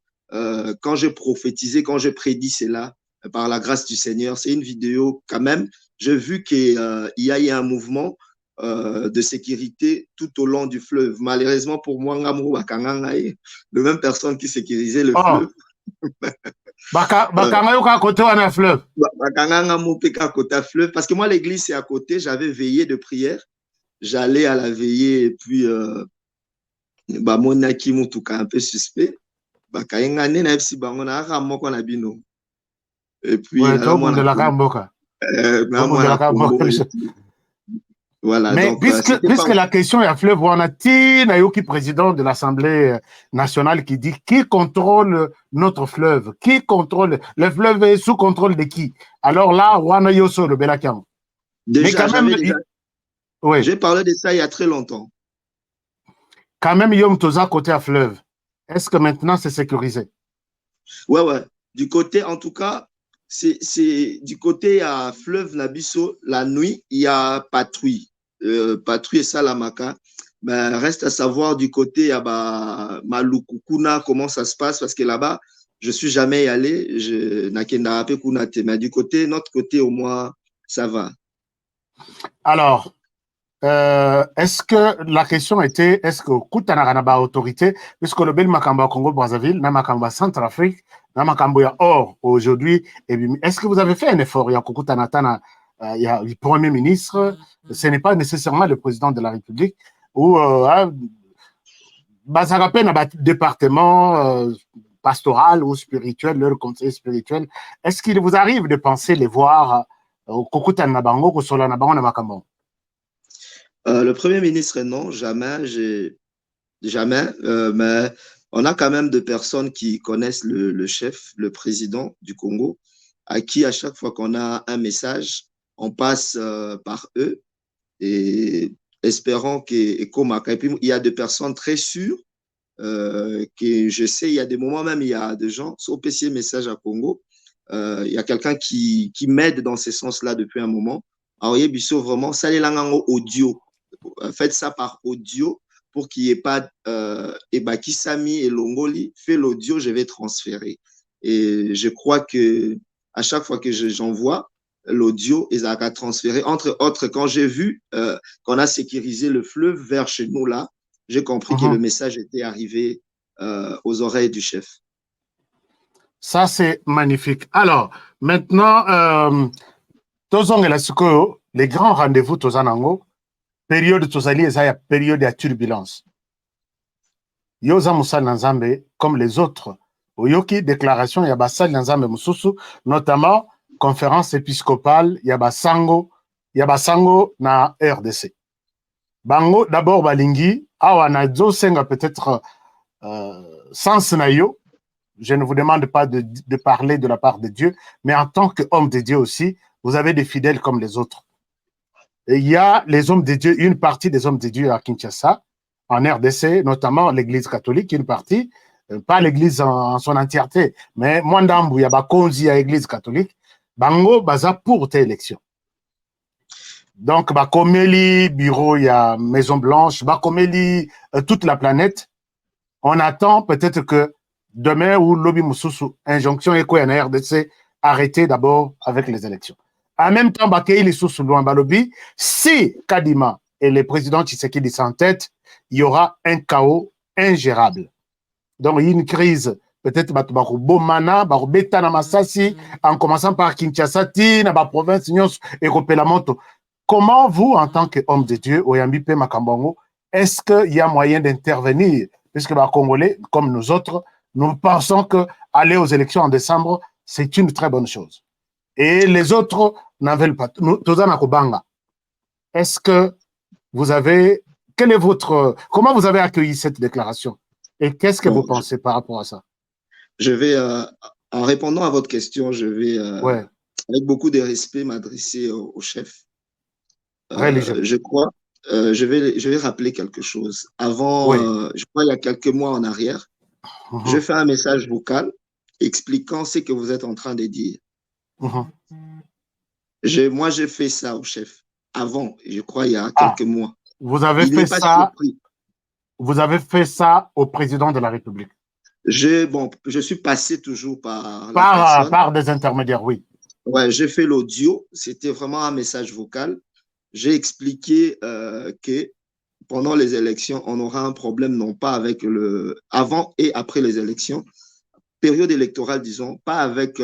Quand j'ai prophétisé, quand j'ai prédit cela, par la grâce du Seigneur, c'est une vidéo quand même. J'ai vu qu'il y a eu un mouvement de sécurité tout au long du fleuve. Malheureusement pour moi, le même personne qui sécurisait le fleuve. Fleuve. Parce que moi, l'église, c'est à côté. J'avais veillé de prière. J'allais à la veillée et puis, mon Nakimu, tout cas, un peu suspect. Et puis, voilà. Mais donc, puisque la question est à fleuve, on a Nayoki, président de l'Assemblée nationale, qui dit qui contrôle notre fleuve? Qui contrôle? Le fleuve est sous contrôle de qui? Alors là, on a Yoso, le Belakiam. Déjà, j'ai parlé de ça il y a très longtemps. Quand même, Yom Toza côté à fleuve. Est-ce que maintenant c'est sécurisé? Ouais. Du côté, en tout cas, c'est du côté à fleuve Nabiso, la nuit, il y a patrouille. Patrouille et Salamaka. Ben, reste à savoir du côté à Malukukuna, comment ça se passe, parce que là-bas, je ne suis jamais allé. Mais du côté, notre côté, au moins, ça va. Alors, est-ce que la question était, est-ce que Koutanarana autorité, puisque le bel Makamba Congo-Brazzaville, na Makamba Centrafrique, na Makamba Or aujourd'hui, est-ce que vous avez fait un effort? Il y a Koutanatana, il y a le Premier ministre, ce n'est pas nécessairement le président de la République, ou Bazarapé n'a département pastoral ou spirituel, leur conseiller spirituel. Est-ce qu'il vous arrive de penser les voir au Koutananabango, au Solanabango, na Makamba? Le Premier ministre, non, jamais, mais on a quand même des personnes qui connaissent le chef, le président du Congo, à qui à chaque fois qu'on a un message, on passe par eux et espérant et puis il y a des personnes très sûres que je sais, il y a des moments même, il y a des gens, au PC Message à Congo, il y a quelqu'un qui m'aide dans ce sens-là depuis un moment. Alors, il y a vraiment, ça les langues audio. Faites ça par audio pour qu'il n'y ait pas Ebakisami et Longoli. Fais l'audio, je vais transférer. Et je crois que à chaque fois que j'envoie l'audio, ils ont transféré. Entre autres, quand j'ai vu qu'on a sécurisé le fleuve vers chez nous là, j'ai compris que le message était arrivé aux oreilles du chef. Ça, c'est magnifique. Alors, maintenant, les grands rendez-vous, Tozanango, période tozali ezaya période de turbulence. Yoza Moussal Nzambe, comme les autres, Oyoki, déclaration, Yabasal Nzambe Moussousou, notamment conférence épiscopale, Yabasango na RDC. Bango, d'abord, Balingi, Awanadzo Senga peut-être sans nayo. Je ne vous demande pas de parler de la part de Dieu, mais en tant qu'homme de Dieu aussi, vous avez des fidèles comme les autres. Et il y a les hommes de Dieu, une partie des hommes de Dieu à Kinshasa, en RDC, notamment l'église catholique, une partie, pas l'église en son entièreté, mais Mwandambu, il y a Bakonzi à l'église catholique, Bango, Baza pour tes élections. Donc, Bakomeli, bureau, il y a Maison Blanche, Bakomeli, toute la planète. On attend peut-être que demain, ou Lobby Moussoussou, injonction et quoi en RDC, arrêtez d'abord avec les élections. En même temps, si Kadima et le président Tshisekedi sont en tête, il y aura un chaos ingérable. Donc, il y a une crise, peut-être, Bomana, Betana Massassi, en commençant par Kinshasa, na province, et Kopelamoto. Comment vous, en tant qu'homme de Dieu, Oyambi Pe Makambongo, est-ce qu'il y a moyen d'intervenir? Puisque les Congolais, comme nous autres, nous pensons qu'aller aux élections en décembre, c'est une très bonne chose. Et les autres n'en veulent pas. Est-ce que vous avez... comment vous avez accueilli cette déclaration? Et qu'est-ce que vous pensez par rapport à ça? Je vais, en répondant à votre question, je vais, avec beaucoup de respect, m'adresser au chef. religieux. Je crois, je vais rappeler quelque chose. Avant, je crois il y a quelques mois en arrière, je fais un message vocal expliquant ce que vous êtes en train de dire. Moi, j'ai fait ça au chef. Avant, je crois il y a quelques mois. Vous avez fait ça. Vous avez fait ça au président de la République. Je suis passé toujours par des intermédiaires, oui. Ouais, j'ai fait l'audio. C'était vraiment un message vocal. J'ai expliqué que pendant les élections, on aura un problème non pas avec avant et après les élections, période électorale, disons, pas avec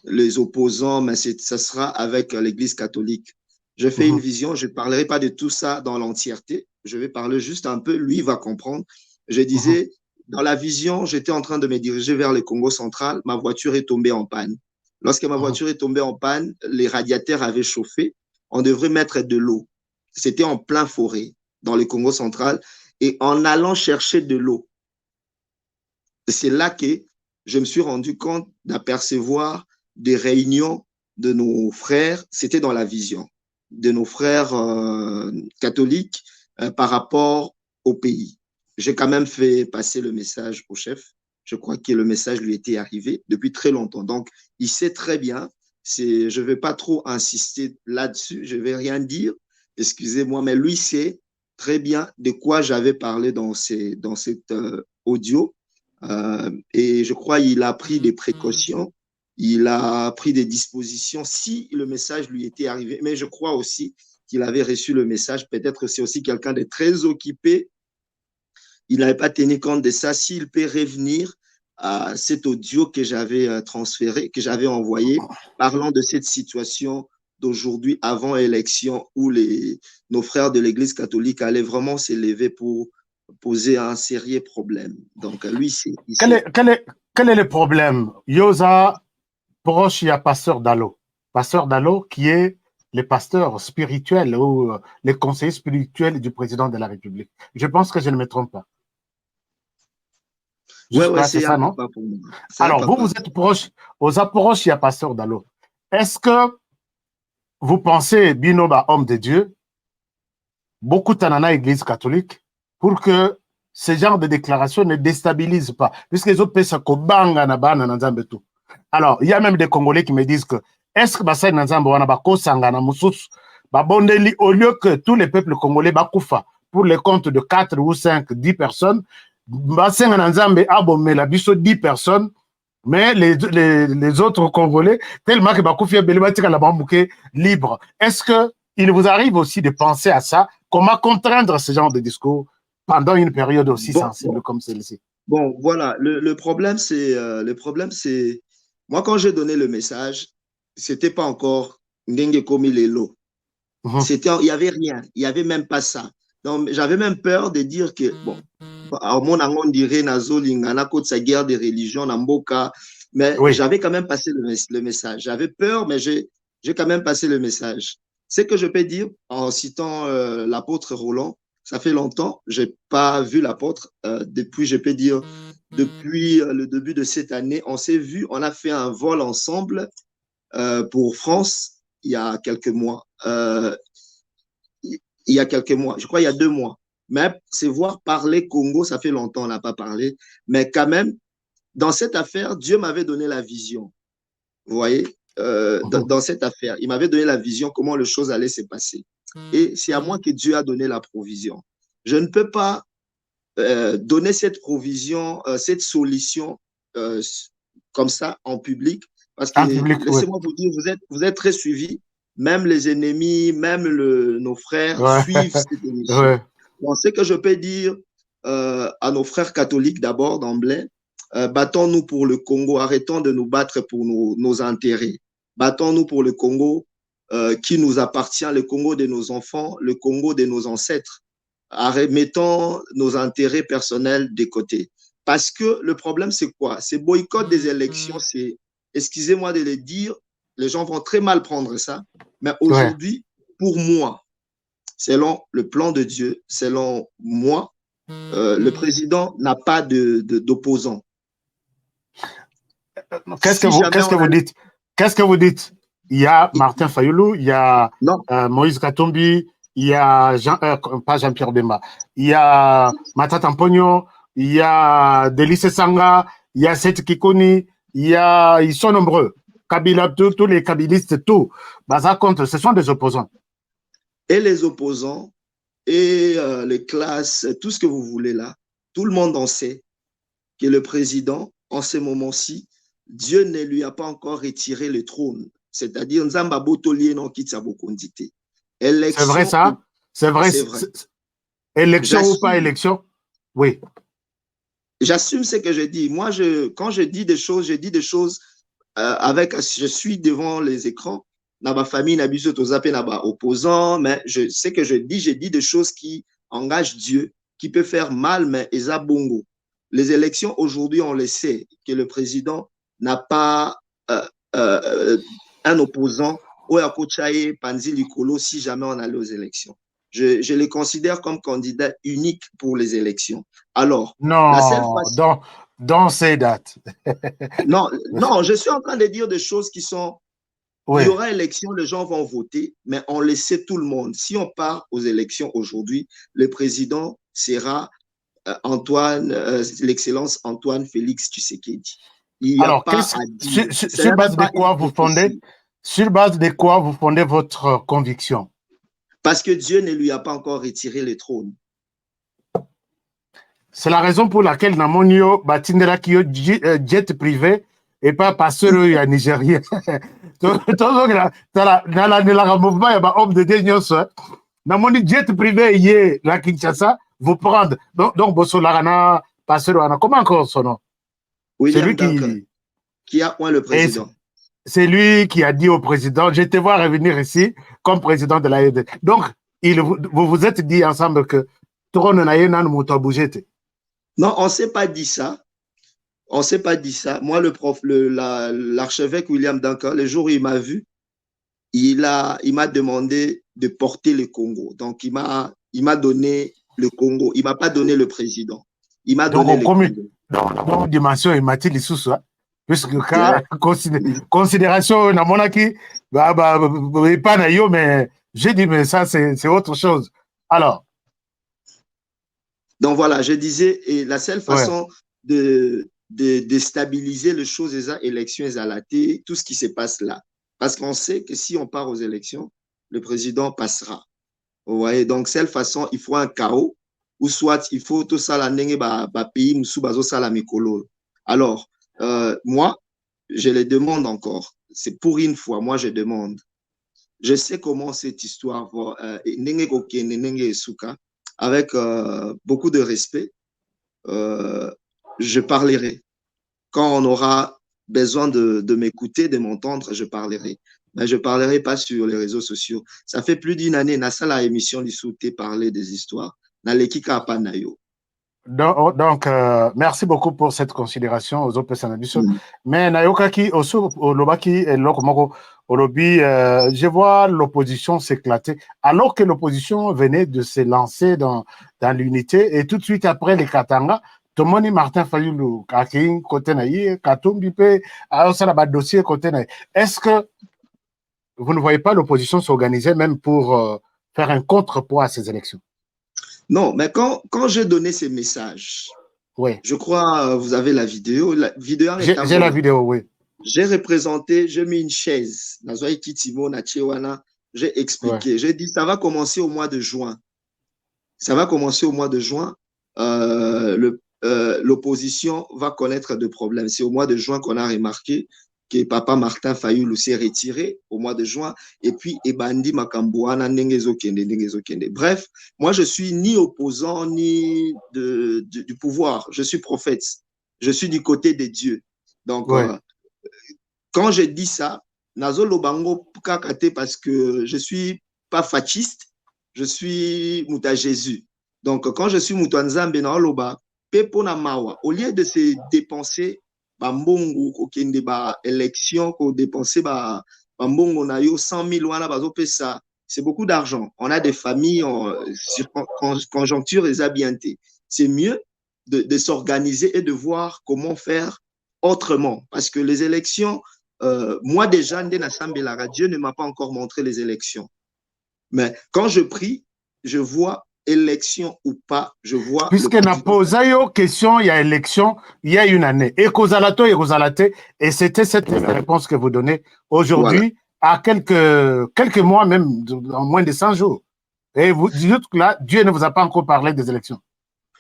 les opposants, mais ça sera avec l'Église catholique. Je fais une vision, je ne parlerai pas de tout ça dans l'entièreté, je vais parler juste un peu, lui va comprendre. Je disais, dans la vision, j'étais en train de me diriger vers le Congo central, ma voiture est tombée en panne. Lorsque ma voiture est tombée en panne, les radiateurs avaient chauffé, on devrait mettre de l'eau. C'était en plein forêt, dans le Congo central, et en allant chercher de l'eau, c'est là que je me suis rendu compte d'apercevoir des réunions de nos frères, c'était dans la vision, de nos frères catholiques par rapport au pays. J'ai quand même fait passer le message au chef. Je crois que le message lui était arrivé depuis très longtemps. Donc, il sait très bien. Je ne vais pas trop insister là-dessus. Je ne vais rien dire. Excusez-moi, mais lui sait très bien de quoi j'avais parlé dans cet audio. Et je crois qu'il a pris des précautions. Il a pris des dispositions si le message lui était arrivé. Mais je crois aussi qu'il avait reçu le message. Peut-être c'est aussi quelqu'un de très occupé. Il n'avait pas tenu compte de ça. S'il peut revenir à cet audio que j'avais transféré, que j'avais envoyé, parlant de cette situation d'aujourd'hui avant élection où nos frères de l'Église catholique allaient vraiment s'élever pour poser un sérieux problème. Donc, lui, quel est le problème? Yosa proche, il y a Pasteur Dalo. Pasteur Dalo qui est le pasteur spirituel ou le conseiller spirituel du président de la République. Je pense que je ne me trompe pas. Oui, c'est ça, non? Alors, vous êtes proche, aux approches, il y a Pasteur Dalo. Est-ce que vous pensez, Binoba, homme de Dieu, beaucoup de l'Église catholique, pour que ce genre de déclaration ne déstabilise pas, puisque les autres pensent que banga na bana na nzambe tout. Alors, il y a même des Congolais qui me disent que est-ce que basai na nzambe wana bakosanga na mususu babondeli au lieu que tous les peuples congolais bakufa pour les comptes de 4 ou 5, 10 personnes, basenga na nzambe abomela biso 10 personnes, mais les autres Congolais tellement que bakufi beli batika la bambouke libre. Est-ce que il vous arrive aussi de penser à ça? Comment contraindre ce genre de discours pendant une période aussi sensible comme celle-ci? Bon, voilà. Le problème, c'est moi, quand j'ai donné le message, c'était pas encore Ndenge Komi Lelo. Il n'y avait rien. Il n'y avait même pas ça. Donc, j'avais même peur de dire que, bon, on dirait Nazolinga, sa guerre des religions, Namboka, mais j'avais quand même passé le message. J'avais peur, mais j'ai quand même passé le message. Ce que je peux dire en citant l'apôtre Roland, ça fait longtemps, je n'ai pas vu l'apôtre. Depuis, je peux dire, depuis le début de cette année, on s'est vu, on a fait un vol ensemble pour France il y a quelques mois. Je crois il y a 2 mois. Mais c'est voir parler Congo, ça fait longtemps, on n'a pas parlé. Mais quand même, dans cette affaire, Dieu m'avait donné la vision. Vous voyez, dans cette affaire, il m'avait donné la vision, comment les choses allaient se passer. Et c'est à moi que Dieu a donné la provision. Je ne peux pas donner cette provision, cette solution comme ça en public, parce que laissez-moi vous dire, vous êtes très suivis, même les ennemis, même nos frères suivent cette émission. Bon, ce que je peux dire à nos frères catholiques d'abord d'emblée, battons-nous pour le Congo, arrêtons de nous battre pour nos intérêts. Battons-nous pour le Congo qui nous appartient, le Congo de nos enfants, le Congo de nos ancêtres. Mettons nos intérêts personnels de côté. Parce que le problème, c'est quoi? C'est boycott des élections, c'est, excusez-moi de le dire, les gens vont très mal prendre ça, mais aujourd'hui, pour moi, selon le plan de Dieu, selon moi, le président n'a pas d'opposant. Qu'est-ce que vous dites? Qu'est-ce que vous dites? Il y a Martin Fayoulou, il y a Moïse Katumbi, il y a pas Jean-Pierre Bemba, il y a Matata Mpogno, il y a Delice Sanga, il y a Seth Kikoni, ils sont nombreux. Kabila, tous les kabilistes, tout. Baza contre, ce sont des opposants. Et les opposants, et les classes, tout ce que vous voulez là, tout le monde en sait que le président, en ce moment-ci, Dieu ne lui a pas encore retiré le trône. C'est-à-dire, Nzamba Botolier non Kitsa Bokondité. C'est vrai ça? C'est vrai. Élection ou pas élection? Oui. J'assume ce que je dis. Moi, quand je dis des choses avec, je suis devant les écrans, dans ma famille, opposant, mais je sais que je dis des choses qui engagent Dieu, qui peut faire mal, mais Eza Bongo. Les élections aujourd'hui, on le sait, que le président n'a pas un opposant, Oyakochaye, Panzi Likolo, si jamais on allait aux élections. Je les considère comme candidat unique pour les élections. Alors, non, dans ces dates. non, je suis en train de dire des choses qui sont... Oui. Il y aura élection, les gens vont voter, mais on le sait tout le monde. Si on part aux élections aujourd'hui, le président sera l'excellence Antoine Félix Tshisekedi. Alors, sur base de quoi vous fondez Sur base de quoi vous fondez votre conviction? Parce que Dieu ne lui a pas encore retiré le trône. C'est la raison pour laquelle Namonio Batindera Kyo jet privé et pas passeur à Nigérien. Dans le mouvement, il y a un homme de déniance. Namoni jet privé hier, la Kinshasa, vous prendre. Donc, Bossolarana, passeur, comment encore son nom? C'est lui qui a point le président. C'est lui qui a dit au président, je te vois revenir ici comme président de l'AED. Donc, vous vous êtes dit ensemble que trône n'a pas bougé. Non, on ne s'est pas dit ça. On ne s'est pas dit ça. Moi, l'archevêque William Duncan, le jour où il m'a vu, il m'a demandé de porter le Congo. Donc, il m'a donné le Congo. Il ne m'a pas donné le président. Il m'a donné le Congo. Dans la dimension, il m'a dit les sous, puisque considération, na monaki, pas naïo, mais j'ai dit, mais ça, c'est autre chose. Alors. Donc voilà, je disais, et la seule façon de déstabiliser les choses, les élections, les alatés, tout ce qui se passe là. Parce qu'on sait que si on part aux élections, le président passera. Vous voyez, donc, seule façon, il faut un chaos, ou soit il faut tout ça, la pays, alors, moi, je le demande encore. C'est pour une fois, moi, je demande. Je sais comment cette histoire va, avec beaucoup de respect, je parlerai. Quand on aura besoin de m'écouter, de m'entendre, je parlerai. Mais je ne parlerai pas sur les réseaux sociaux. Ça fait plus d'une année, Nassa la émission d'Issouté parler des histoires. Nalekika Apanayo. Donc, merci beaucoup pour cette considération aux autres personnes. Mais Nayokaki, Olobaki, je vois l'opposition s'éclater, alors que l'opposition venait de se lancer dans l'unité, et tout de suite après les Katanga, Tomoni Martin Fayoulou, Kakin, Kotenaï, Katumbipe, Aosalaba dossier Kotenaï. Est-ce que vous ne voyez pas l'opposition s'organiser même pour faire un contrepoids à ces élections? Non, mais quand j'ai donné ces messages, je crois vous avez la vidéo. J'ai la vidéo, oui. J'ai représenté, j'ai mis une chaise. J'ai expliqué. J'ai dit, ça va commencer au mois de juin. Ça va commencer au mois de juin. L'opposition va connaître des problèmes. C'est au mois de juin qu'on a remarqué que Papa Martin Fayoulou s'est retiré au mois de juin, et puis Ebandi Makambouana Nengezo Kende. Bref, moi je suis ni opposant ni du pouvoir, je suis prophète, je suis du côté de Dieu. Donc, quand je dis ça, Nazo Lobango Kakate, parce que je suis pas fasciste, je suis Mouta Jésus. Donc, quand je suis Mouta Nzambe na Loba, Pepona Mawa, au lieu de se dépenser bambongo kokende ba élection ko dépenser ba bambongo na yo 100 000 wana bazo pesa, c'est beaucoup d'argent. On a des familles en conjoncture déshabientée. C'est mieux de s'organiser et de voir comment faire autrement, parce que les élections moi déjà, Dieu ne m'a pas encore montré les élections. Mais quand je prie, je vois élection ou pas, je vois... Puisque na posé une question, il y a élection, il y a une année. Et et c'était cette réponse que vous donnez aujourd'hui, à quelques mois, même en moins de 100 jours. Et vous dites que là, Dieu ne vous a pas encore parlé des élections.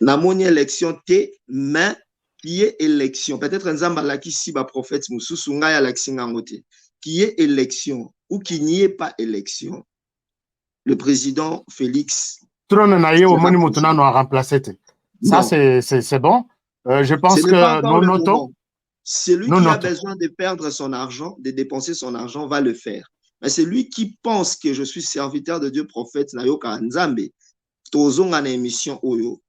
Na moni élection te, mais qui est élection. Peut-être Nzamba laki si ba prophète Moussousou ngaya laksingangote. Qui est élection ou qui n'y est pas élection. Le président Félix. Trône naïe au moni mutuna nous a remplacé. Ça c'est bon. Je pense que nous notons. Celui qui a besoin de perdre son argent, de dépenser son argent, va le faire. Mais c'est lui qui pense que je suis serviteur de Dieu, prophète Nayoka Nzambe. Tozong en émission Oyo.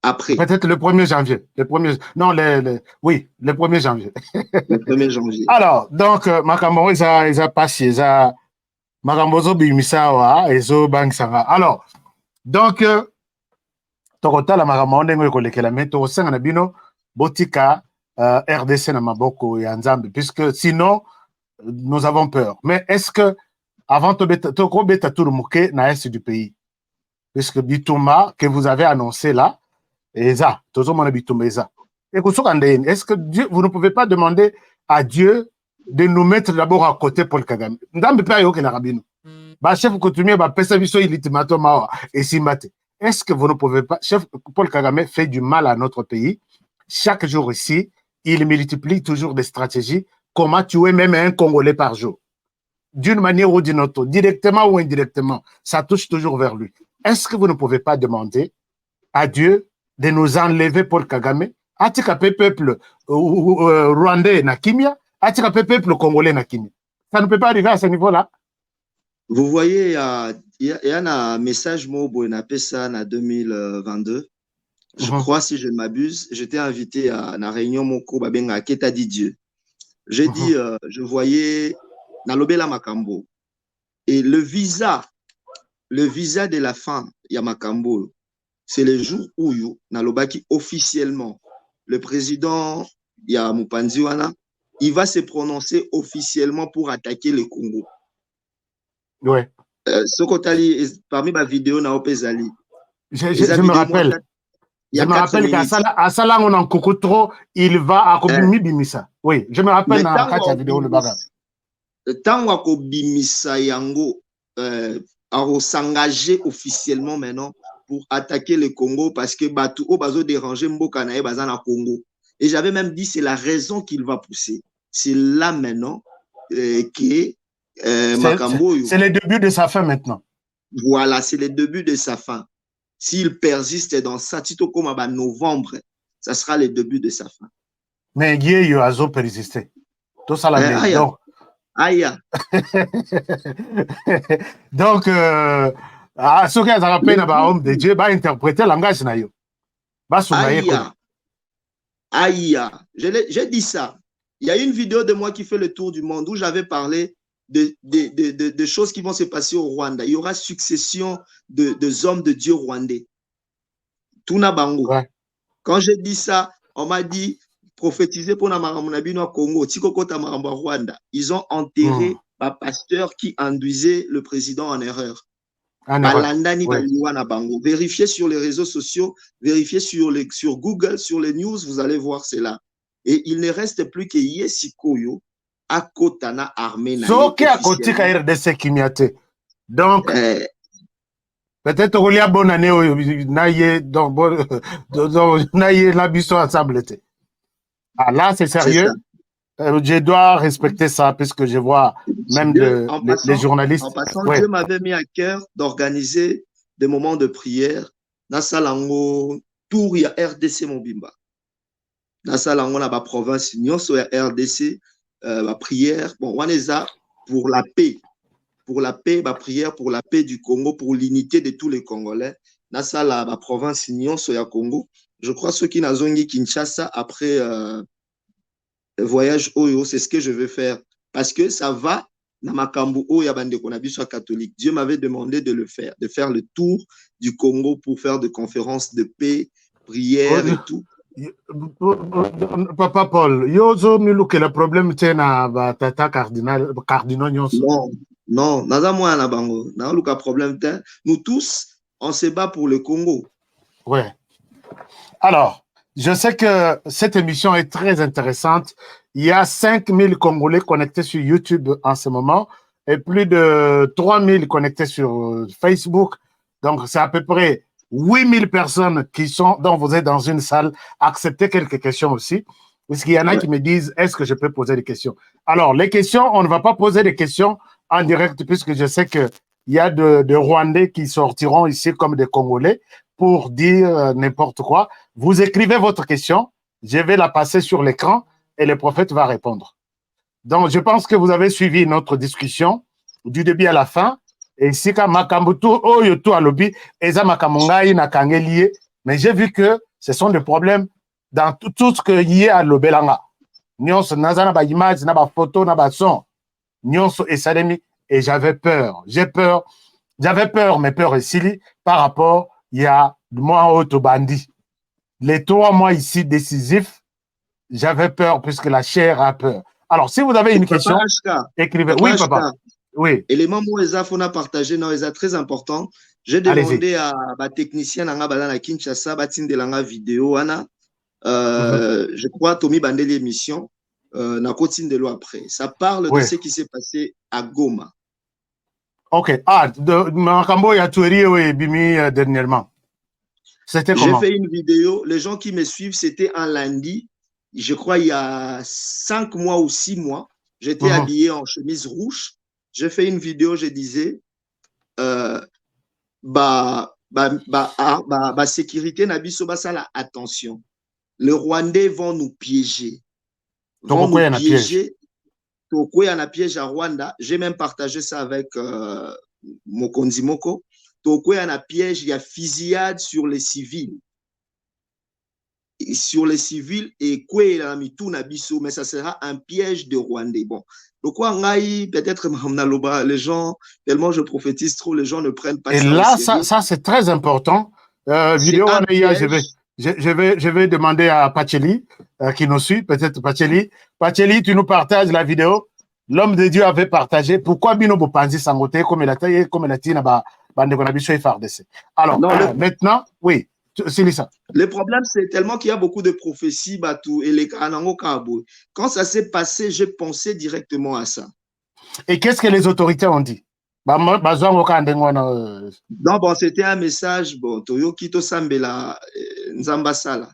Après. Peut-être le 1er janvier. Oui, le 1er janvier. Le 1er janvier. Alors, donc, Makamoro, ils ont passé, ils ont Makambozo Bimisawa, ils ont Bangsanga. Alors, donc, Tokota la Makamoro, Nengo Kolekela, mais Tokosenga Nabino, Botika, RDC Namaboko et Nzambe, puisque sinon, nous avons peur. Mais est-ce que, avant Toko Beta Turumuke, na est du pays, puisque Bitouma, que vous avez annoncé là, est-ce que Dieu, vous ne pouvez pas demander à Dieu de nous mettre d'abord à côté Paul Kagame? Est-ce que vous ne pouvez pas, chef Paul Kagame fait du mal à notre pays? Chaque jour ici, il multiplie toujours des stratégies. Comment tuer même un Congolais par jour? D'une manière ou d'une autre, directement ou indirectement, ça touche toujours vers lui. Est-ce que vous ne pouvez pas demander à Dieu de nous enlever Paul Kagame? Atika peuple rwandais na kimia, atika peuple congolais na kimia. Ça ne peut pas arriver à ce niveau-là. Vous voyez, il y a un message Mobo Napesa en 2022. Je crois, si je ne m'abuse, j'étais invité à la réunion Moko Babenga Keta di Dieu. J'ai dit, je voyais Nalobela Makambo. Et le visa de la fin, Yamakambo, c'est le jour où Nalobaki officiellement, le président Yamupanziwana, il va se prononcer officiellement pour attaquer le Congo. Ouais. Sokotali, parmi ma vidéo, Naopezali. Je me rappelle. Je me rappelle qu'à Sala, on en coucou trop, il va à Kobimi Bimisa. Oui, je me rappelle dans la vidéo, le bagage. Tant que Bimisa Yango a s'engager officiellement maintenant pour attaquer le Congo parce que Batu Obazo déranger Mbokanae Bazana Congo. Et j'avais même dit c'est la raison qu'il va pousser. C'est là maintenant que Makambo. C'est le début de sa fin maintenant. Voilà, c'est le début de sa fin. S'il persiste dans ça, Tito comme en novembre, ça sera le début de sa fin. Mais il y a Azo persisté. Tout ça la maison. Aïe. Donc, à ce que ça rappelle un homme de Dieu, va interpréter le langage na yo. Aïe. J'ai dit ça. Il y a une vidéo de moi qui fait le tour du monde où j'avais parlé de choses qui vont se passer au Rwanda. Il y aura succession de hommes de Dieu rwandais. Tuna Bango. Ouais. Quand j'ai dit ça, on m'a dit prophétiser pour Namaramabino Congo, Tikokota Maramba Rwanda. Ils ont enterré un pasteur qui induisait le président en erreur. Vérifiez sur les réseaux sociaux, vérifiez sur Google, sur les news, vous allez voir cela. Et il ne reste plus que Yesikoyo à Kotana armée. Soki à côté de RDC Kimiate. Donc, peut-être qu'il y a bonne année, naïe la biso ensemble. Ah là, c'est sérieux. Je dois respecter ça puisque je vois même les journalistes. En passant, Dieu m'avait mis à cœur d'organiser des moments de prière. Nasalango, tour ya RDC Mobimba. Nasalango na ba province, nyonso ya RDC, la prière. Bon, on est là pour la paix. Pour la paix, ma prière pour la paix du Congo, pour l'unité de tous les Congolais. Nasa la province nyonso ya Congo. Je crois ceux qui n'azongi Kinshasa après voyage Oyo, c'est ce que je veux faire. Parce que ça va dans ma Kambu Oya Bande Konabiso catholique. Dieu m'avait demandé de le faire, de faire le tour du Congo pour faire des conférences de paix, prière et tout. Papa Paul, yozo miluke le problème tena ba tata cardinal nyonso. Non, naza mwana bango, na luka problème te. Nous tous, on se bat pour le Congo. Ouais. Alors, je sais que cette émission est très intéressante. Il y a 5000 Congolais connectés sur YouTube en ce moment et plus de 3000 connectés sur Facebook. Donc, c'est à peu près 8000 personnes qui sont, dont vous êtes dans une salle. Acceptez quelques questions aussi. Parce qu'il y en a qui me disent, est-ce que je peux poser des questions? Alors, les questions, on ne va pas poser des questions en direct puisque je sais qu'il y a de Rwandais qui sortiront ici comme des Congolais pour dire n'importe quoi. Vous écrivez votre question, je vais la passer sur l'écran et le prophète va répondre. Donc, je pense que vous avez suivi notre discussion du début à la fin. Et ici, mais j'ai vu que ce sont des problèmes dans tout ce qui est à l'Obelanga. Nyonso, nazana ba image, na ba photo, na ba son. Nyonso et Salemi. Et j'avais peur. J'avais peur, mais peur ici, par rapport, il y a moi, Autobandi. Les 3 mois ici décisifs, j'avais peur puisque la chair a peur. Alors, si vous avez une question, écrivez. Oui, papa. Oui. Élément moi on a partagé non est très important. J'ai demandé à ma technicien dans la Kinshasa batinde langa vidéo ana je crois Tommy Bandeli émission na continue de loi après. Ça parle de ce qui s'est passé à Goma. OK. Ah, de Makambo ya tuerie oui bimi dernièrement. C'était comment? J'ai fait une vidéo, les gens qui me suivent, c'était un lundi, je crois il y a 5 mois ou 6 mois, j'étais habillé en chemise rouge. J'ai fait une vidéo, je disais, sécurité, attention. Les Rwandais vont nous piéger. Vont nous piéger. Pourquoi il y a un piège à Rwanda? J'ai même partagé ça avec Mokonzi Moko. Pourquoi il y a un piège, il y a fusillade sur les civils. Sur les civils, et quoi il a mis tout nabiso, mais ça sera un piège de Rwandais. Bon. Donc, peut-être les gens, tellement je prophétise trop, les gens ne prennent pas ça. Et là, ça c'est très important. Vidéo, je vais demander à Pacheli, qui nous suit, peut-être Pacheli. Pacheli, tu nous partages la vidéo. L'homme de Dieu avait partagé. Pourquoi Bino Bopanzi Sangote, comme il a dit, alors, maintenant, oui. Le problème, c'est tellement qu'il y a beaucoup de prophéties, Batou, et les Kanango Kabo. Quand ça s'est passé, j'ai pensé directement à ça. Et qu'est-ce que les autorités ont dit? Non, bon, c'était un message, bon, Toyo Kito Sambela, Nzambasala.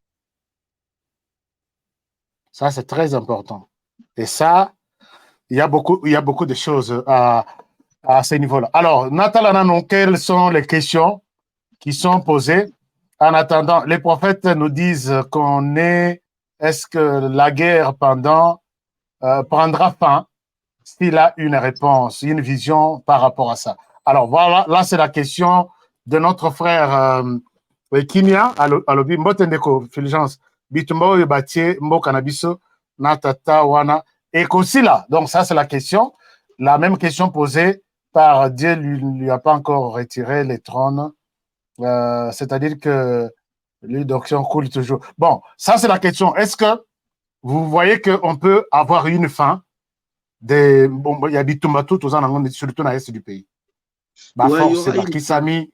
Ça, c'est très important. Et ça, il y a beaucoup de choses à ce niveau-là. Alors, Nathalie, quelles sont les questions qui sont posées? En attendant, les prophètes nous disent est-ce que la guerre prendra fin s'il a une réponse, une vision par rapport à ça. Alors voilà, là c'est la question de notre frère Kimia, alobi mbotendeko Fulgence, bitumba oyo batie mboka na biso na tata wana et aussi là. Donc ça c'est la question, la même question posée par Dieu lui a pas encore retiré les trônes. C'est-à-dire que l'adoption coule toujours. Bon, ça c'est la question. Est-ce que vous voyez qu'on peut avoir une fin il y a des tomatos surtout dans l'est du pays. Force, Kisami,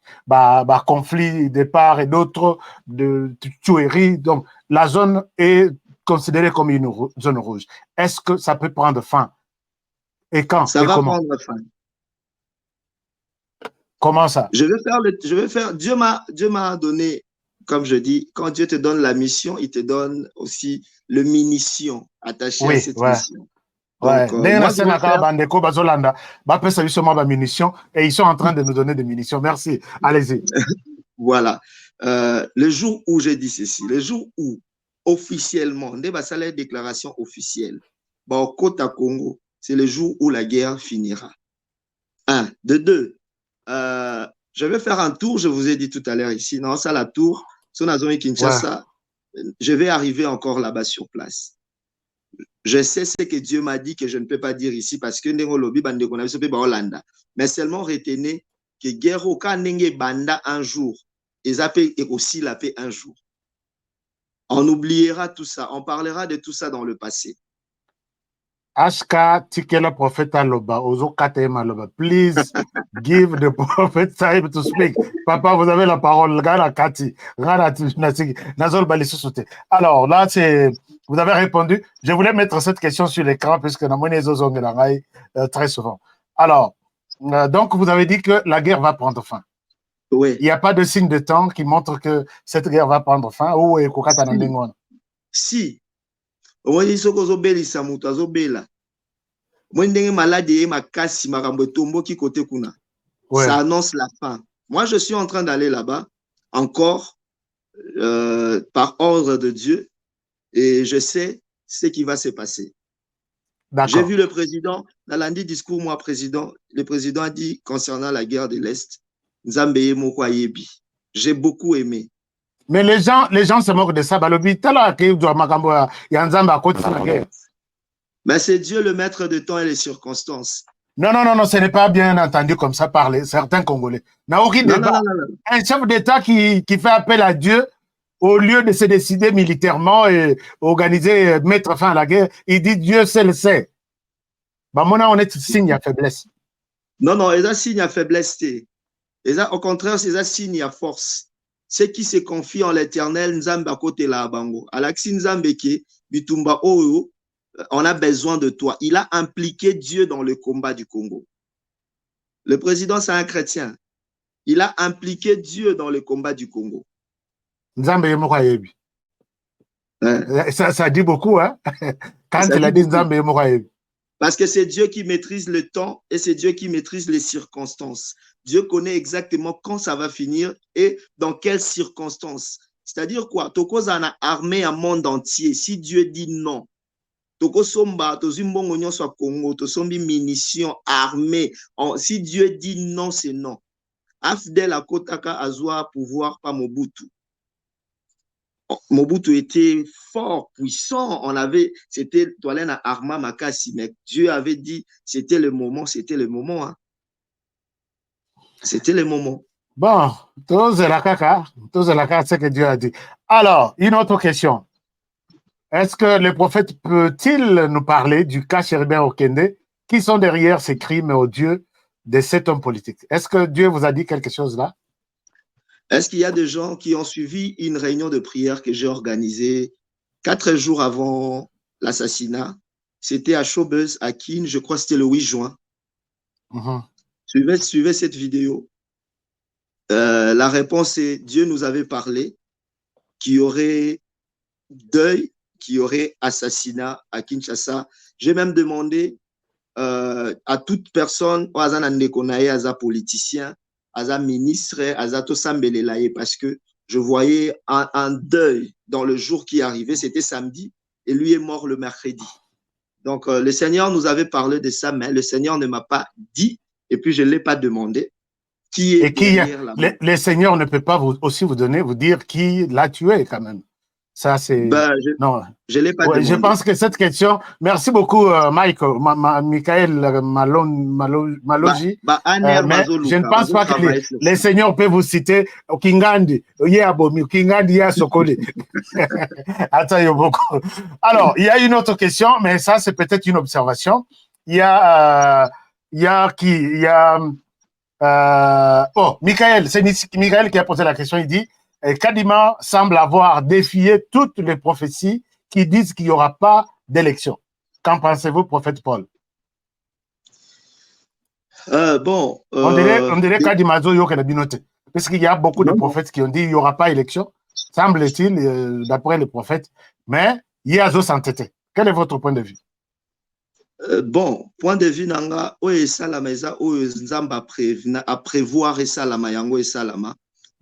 conflit de part et d'autre, de tuerie. Donc, la zone est considérée comme une zone rouge. Est-ce que ça peut prendre fin? Et quand? Ça va prendre fin. Comment ça? Je vais faire. Dieu m'a donné, comme je dis, quand Dieu te donne la mission, il te donne aussi le munition attaché à cette mission. Donc, et ils sont en train de nous donner des munitions. Merci. Allez-y. Voilà. Le jour où j'ai dit ceci, le jour où officiellement, on a la déclaration officielle, au Kota Congo, c'est le jour où la guerre finira. 1. De 2. Je vais faire un tour, je vous ai dit tout à l'heure ici, non, ça la tour, sur la zone Kinshasa, je vais arriver encore là-bas sur place. Je sais ce que Dieu m'a dit que je ne peux pas dire ici parce que mais seulement retenez que guerre au Kanenge Banda un jour, et ça peut aussi la paix un jour. On oubliera tout ça. On parlera de tout ça dans le passé. Ashka Tikela Prophet Aloba, Ozo Katema Aloba. Please give the prophet time to speak. Papa, vous avez la parole. Alors là, vous avez répondu. Je voulais mettre cette question sur l'écran puisque très souvent. Alors, donc vous avez dit que la guerre va prendre fin. Oui. Il n'y a pas de signe de temps qui montre que cette guerre va prendre fin. Si. Oui, ce que zobelisa mutu azobela. Moi ndenge malade e makasi makambo tombo ki kote kuna. Ça annonce la fin. Moi je suis en train d'aller là-bas encore par ordre de Dieu et je sais ce qui va se passer. J'ai vu le président dans lundi discours moi président, le président a dit concernant la guerre de l'Est, Nzambe moko ayebi. J'ai beaucoup aimé. Mais les gens se moquent de ça. Mais c'est Dieu le maître de temps et les circonstances. Non, ce n'est pas bien entendu comme ça parler certains Congolais. Non. Un chef d'État qui fait appel à Dieu, au lieu de se décider militairement et organiser, mettre fin à la guerre, il dit Dieu seul le sait. On est signe à faiblesse. Non, il y a signe à faiblesse. Au contraire, c'est un signe à force. Ceux qui se confient en l'éternel, Nzambe à côté là, bango. Alaxi Nzambe qui bitumba oyo, on a besoin de toi. Il a impliqué Dieu dans le combat du Congo. Le président, c'est un chrétien. Il a impliqué Dieu dans le combat du Congo. Nzambe yemokayebi. Ça dit beaucoup, hein? Quand il a dit Nzambe yemokayebi. Parce que c'est Dieu qui maîtrise le temps et c'est Dieu qui maîtrise les circonstances. Dieu connaît exactement quand ça va finir et dans quelles circonstances. C'est-à-dire quoi? Toko a armé un monde entier. Si Dieu dit non, Toko somba, tozimbongo nyonso Congo, tosombi munitions armées. Si Dieu dit non, c'est non. Afdel Akotaka Azwa pouvoir pas Mobutu. Mobutu était fort, puissant. C'était Toalena Arma Makasi, mais Dieu avait dit, c'était le moment. Hein. C'était le moment. Bon, tous la caca, ce que Dieu a dit. Alors, une autre question. Est-ce que le prophète peut-il nous parler du cas Chéribin Okende? Qui sont derrière ces crimes odieux de cet homme politique? Est-ce que Dieu vous a dit quelque chose là? Est-ce qu'il y a des gens qui ont suivi une réunion de prière que j'ai organisée 4 jours avant l'assassinat? C'était à Showbuzz, à Kin, je crois que c'était le 8 juin. Suivez cette vidéo. La réponse est, Dieu nous avait parlé qu'il y aurait deuil, qu'il y aurait assassinat à Kinshasa. J'ai même demandé à toute personne, à politicien, à ministre, à Tosambelelaye, parce que je voyais un deuil dans le jour qui arrivait, c'était samedi, et lui est mort le mercredi. Donc, le Seigneur nous avait parlé de ça, mais le Seigneur ne m'a pas dit, et puis je ne l'ai pas demandé. Qui est le Seigneur ne peut pas vous dire qui l'a tué quand même. Ça, c'est... non. Je l'ai pas demandé. Je pense que cette question... Merci beaucoup, Michael Maloji. Mais je ne pense pas que les seigneurs peuvent vous citer Kingandi, Kingandi, Sokole. Attends, beaucoup. Alors, il y a une autre question, mais ça, c'est peut-être une observation. Il y a Michael, c'est Michael qui a posé la question, il dit Kadima semble avoir défié toutes les prophéties qui disent qu'il n'y aura pas d'élection. Qu'en pensez-vous, prophète Paul? On dirait Kadima Zoyo qui a binoté. Parce qu'il y a beaucoup de prophètes qui ont dit qu'il n'y aura pas d'élection, semble-t-il, d'après les prophètes. Mais il y a s'entêter. Quel est votre point de vue? Point de vue nanga oyo salama eza oyo nzamba à prévoir et salama yango et salama.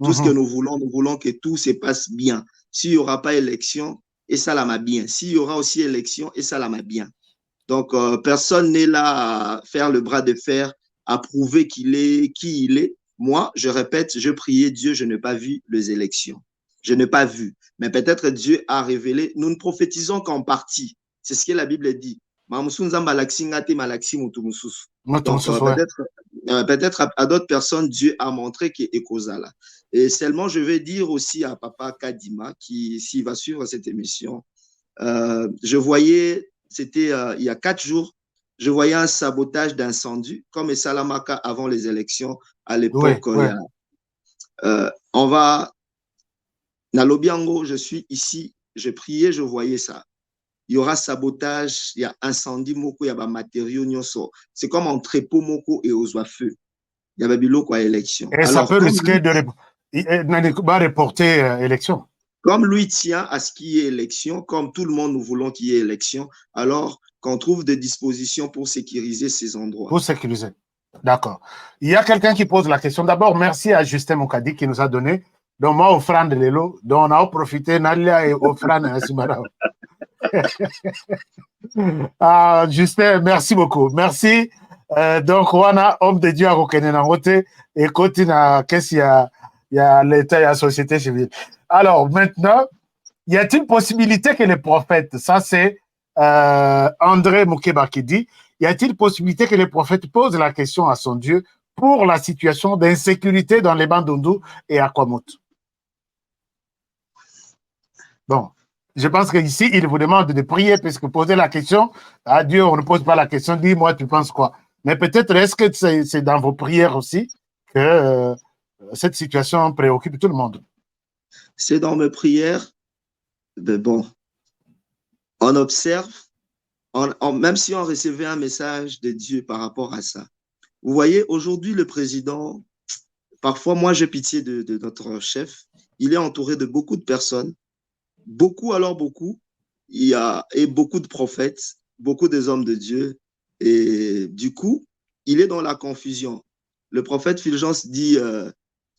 Tout ce que nous voulons que tout se passe bien. S'il n'y aura pas élection, et salama bien. S'il y aura aussi élection, et salama bien. Donc personne n'est là à faire le bras de fer, à prouver qui il est. Moi, je répète, je priais Dieu, je n'ai pas vu les élections. Je n'ai pas vu. Mais peut-être Dieu a révélé. Nous ne prophétisons qu'en partie. C'est ce que la Bible dit. peut-être à d'autres personnes, Dieu a montré qu'il est Kozala. Et seulement, je vais dire aussi à Papa Kadima, qui, s'il va suivre cette émission, je voyais, c'était il y a 4 jours, je voyais un sabotage d'incendie, comme Salamaka avant les élections, à l'époque. On va, Nalobiango, je suis ici, je priais, je voyais ça. Il y aura sabotage, il y a incendie, moko, il y a matériaux, c'est comme un trépeau, moko, et aux feu. Il y avait biloko à élection. Et alors, ça peut risquer de reporter élection. Comme lui tient à ce qu'il y ait élection, comme tout le monde nous voulons qu'il y ait élection, alors qu'on trouve des dispositions pour sécuriser ces endroits. Pour sécuriser. D'accord. Il y a quelqu'un qui pose la question. D'abord, merci à Justin Mokadi qui nous a donné. Donc, moi, offrande de l'élo, dont on a profité, Nalia et offrande à Simara. Justin, merci beaucoup. Merci. Donc, Wana, homme de Dieu à Rokenenangote, et continue qu'est-ce qu'il y a l'État et la société civile. Alors, maintenant, y a-t-il possibilité que les prophètes, ça c'est André Moukeba qui dit, y a-t-il possibilité que les prophètes posent la question à son Dieu pour la situation d'insécurité dans les Bandundu et à Kwamut? Bon, je pense qu'ici, il vous demande de prier, puisque poser la question à Dieu, on ne pose pas la question, dis-moi, tu penses quoi? Mais peut-être, est-ce que c'est dans vos prières aussi que cette situation préoccupe tout le monde? C'est dans mes prières, mais bon, on observe, même si on recevait un message de Dieu par rapport à ça. Vous voyez, aujourd'hui, le président, parfois, moi, j'ai pitié de notre chef, il est entouré de beaucoup de personnes, beaucoup, il y a beaucoup de prophètes, beaucoup des hommes de Dieu, et du coup, il est dans la confusion. Le prophète Fulgence dit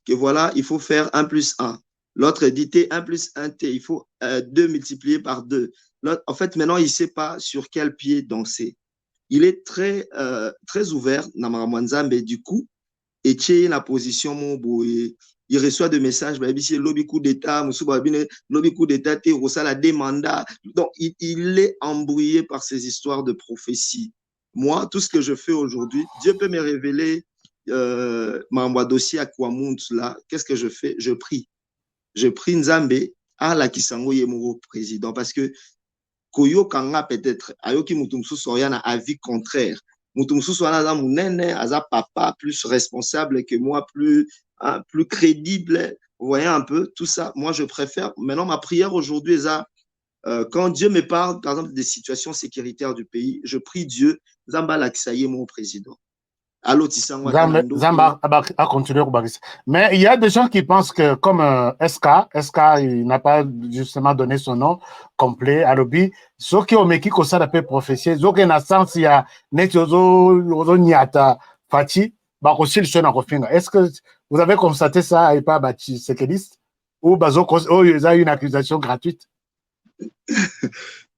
que voilà, il faut faire 1 plus 1. L'autre dit T, 1 plus 1 T, il faut 2 multiplié par 2. En fait, maintenant, il ne sait pas sur quel pied danser. Il est très ouvert, mais du coup, et la position, il reçoit des messages, c'est lobby coup d'État, lobby coup d'État, la demande. Donc, il est embrouillé par ces histoires de prophétie. Moi, tout ce que je fais aujourd'hui, Dieu peut me révéler ma dossier à Kwamut, là. Qu'est-ce que je fais? Je prie. Je prie Nzambe à la Kisango Yemuro président parce que Koyo Kanga peut-être ayoki mutumsu soyana avis contraire. Mutumsu soyana munene aza papa plus responsable que moi, plus crédible. Vous voyez un peu tout ça. Moi, je préfère. Maintenant, ma prière aujourd'hui est quand Dieu me parle, par exemple, des situations sécuritaires du pays, je prie Dieu, Zamba Laksaye, mon président. Zamba a continué. Mais il y a des gens qui pensent que, comme SK, il n'a pas justement donné son nom complet à l'obi, ceux qui ont mis qui ça d'après prophétie, ceux qui ont sens il y a Netiozo Niata Fati, bah aussi le son à Est-ce que vous avez constaté ça et pas Bachi séqueliste ou Bazo il y a une accusation gratuite?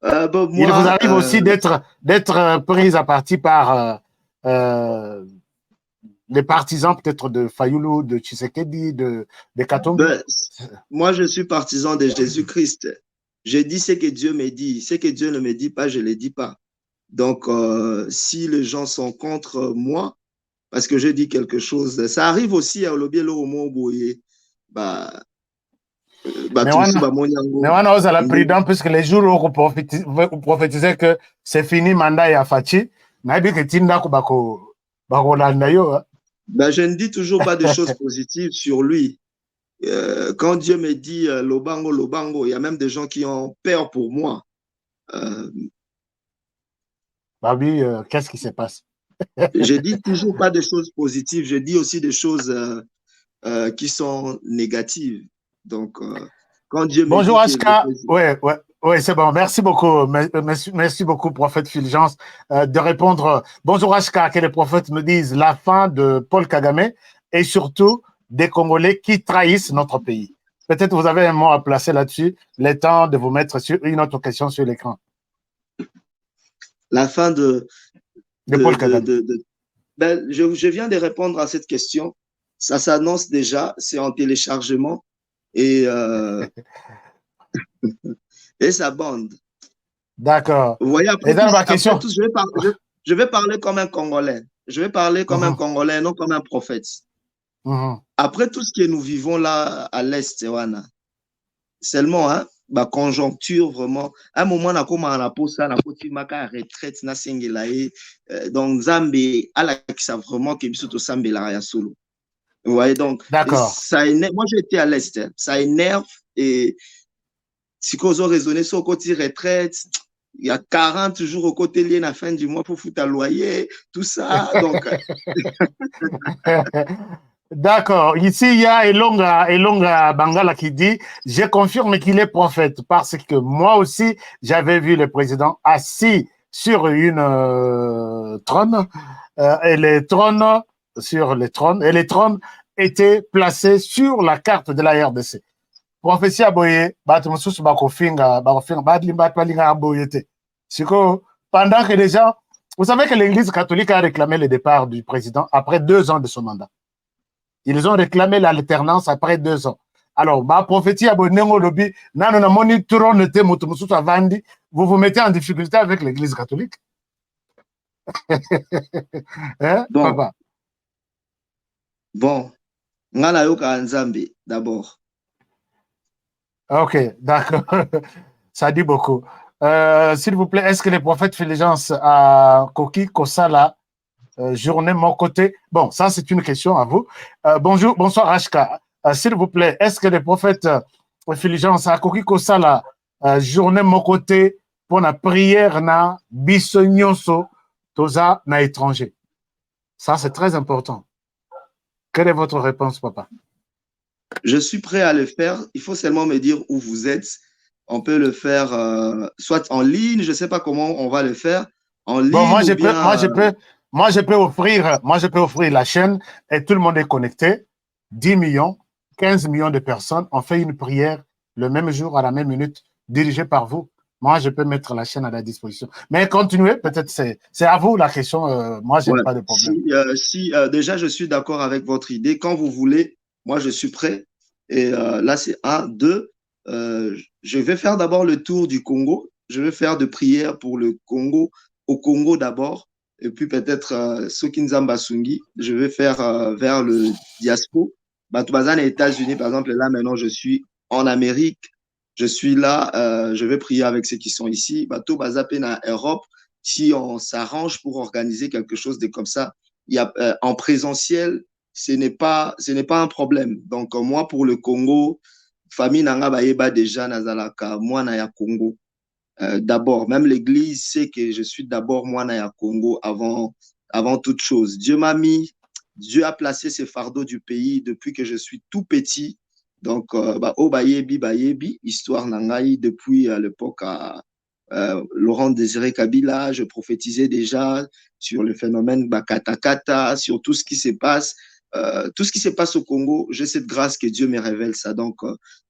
Bon, moi, il vous arrive aussi d'être pris à partie par les partisans peut-être de Fayoulou, de Tshisekedi, de Katumbi. Moi, je suis partisan de Jésus-Christ. Je dis ce que Dieu me dit. Ce que Dieu ne me dit pas, je ne le dis pas. Donc, si les gens sont contre moi, parce que je dis quelque chose, ça arrive aussi à Olobielo Omoboye. Mais on a la prudence puisque les jours où vous prophétisez que c'est fini, mandat et Afachi, je ne dis toujours pas de choses positives sur lui. Quand Dieu me dit Lobango, Lobango, il y a même des gens qui ont peur pour moi. Babi, qu'est-ce qui se passe? Je dis toujours pas de choses positives, je dis aussi des choses qui sont négatives. Donc, quand Dieu me Bonjour dit Ashka, ouais, c'est bon. Merci beaucoup. Merci beaucoup, prophète Fulgence, de répondre. Bonjour Ashka, que les prophètes me disent la fin de Paul Kagame et surtout des Congolais qui trahissent notre pays. Peut-être vous avez un mot à placer là-dessus. Le temps de vous mettre sur une autre question sur l'écran. La fin de Paul Kagame. Je viens de répondre à cette question. Ça s'annonce déjà, c'est en téléchargement. Et sa bande. D'accord. Vous voyez, après, ma question. je vais parler comme un Congolais. Je vais parler comme un Congolais, non comme un prophète. Après tout ce que nous vivons là à l'Est, seulement, hein, bah, conjoncture vraiment. À un moment, on a commencé à poser ça, on a posé ma retraite, na singelae. Donc, Zambé, à la qui savent vraiment que biso to Zambé la ya solo. Vous voyez, donc, ça énerve. Moi, j'étais à l'Est, hein, ça énerve et si qu'on a raisonné sur le côté retraite, il y a 40 jours au côté lié à la fin du mois pour foutre un loyer, tout ça. Donc. D'accord. Ici, il y a Elonga Bangala qui dit « Je confirme qu'il est prophète parce que moi aussi, j'avais vu le président assis sur une trône et les trônes étaient placés sur la carte de la RDC. » Prophétie aboye, pendant que les gens, vous savez que l'Église catholique a réclamé le départ du président après 2 ans de son mandat. Ils ont réclamé l'alternance après 2 ans. Alors, prophétie aboye, vous vous mettez en difficulté avec l'Église catholique. Hein, bon. Papa? Bon, d'abord. Ok, d'accord. Ça dit beaucoup. S'il vous plaît, est-ce que les prophètes Fulgence à Koki Kosala, journée mon côté? Bon, ça c'est une question à vous. Bonsoir Ashka. S'il vous plaît, est-ce que les prophètes Fulgence à Koki Kosala, journée mon côté pour la prière na bisognoso toza na étranger? Ça c'est très important. Quelle est votre réponse, papa? Je suis prêt à le faire. Il faut seulement me dire où vous êtes. On peut le faire soit en ligne. Je ne sais pas comment on va le faire. En ligne. Bon, moi, je peux offrir la chaîne et tout le monde est connecté. 10 millions, 15 millions de personnes. On fait une prière le même jour, à la même minute, dirigée par vous. Moi, je peux mettre la chaîne à la disposition. Mais continuez, peut-être c'est à vous la question. Moi, je n'ai pas de problème. Déjà, je suis d'accord avec votre idée. Quand vous voulez, moi, je suis prêt. Et là, c'est 1, 2. Je vais faire d'abord le tour du Congo. Je vais faire de prières pour le Congo, au Congo d'abord. Et puis peut-être Sokinzamba Sungi. Je vais faire vers le diaspora. Batubazan et États-Unis, par exemple, là, maintenant, je suis en Amérique. Je suis là. Je vais prier avec ceux qui sont ici. Batubazan en Europe. Si on s'arrange pour organiser quelque chose de comme ça, il y a en présentiel. Ce n'est pas un problème. Donc, moi, pour le Congo, famille Nanga Bayeba déjà Nazalaka, moi, Naya Congo. D'abord, même l'Église sait que je suis d'abord moi, Naya Congo, avant toute chose. Dieu a placé ce fardeau du pays depuis que je suis tout petit. Donc, Bayebi, histoire Nangaï, depuis l'époque à Laurent Désiré Kabila, je prophétisais déjà sur le phénomène Bakatakata, sur tout ce qui se passe. Tout ce qui se passe au Congo, j'ai cette grâce que Dieu me révèle ça. Donc,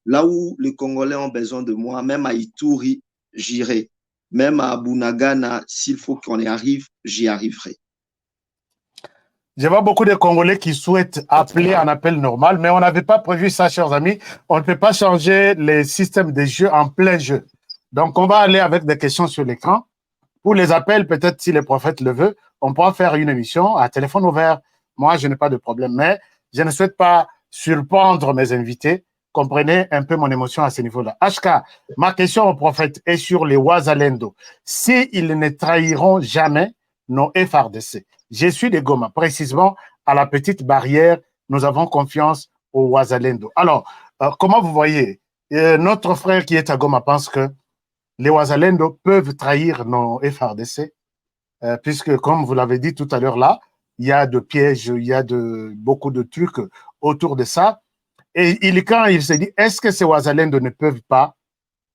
là où les Congolais ont besoin de moi, même à Ituri, j'irai. Même à Bunagana, s'il faut qu'on y arrive, j'y arriverai. Je vois beaucoup de Congolais qui souhaitent appeler en appel normal, mais on n'avait pas prévu ça, chers amis. On ne peut pas changer les systèmes de jeu en plein jeu. Donc, on va aller avec des questions sur l'écran. Pour les appels, peut-être si le prophète le veut, on pourra faire une émission à téléphone ouvert. Moi, je n'ai pas de problème, mais je ne souhaite pas surprendre mes invités. Comprenez un peu mon émotion à ce niveau-là. HK, ma question au prophète est sur les Wazalendo. S'ils ne trahiront jamais nos FRDC. Je suis de Goma, précisément à la petite barrière. Nous avons confiance aux Wazalendo. Alors, comment vous voyez, notre frère qui est à Goma pense que les Wazalendo peuvent trahir nos FRDC, puisque, comme vous l'avez dit tout à l'heure là, il y a de pièges, il y a beaucoup de trucs autour de ça. Et quand il se dit, est-ce que ces Wazalendo ne peuvent pas,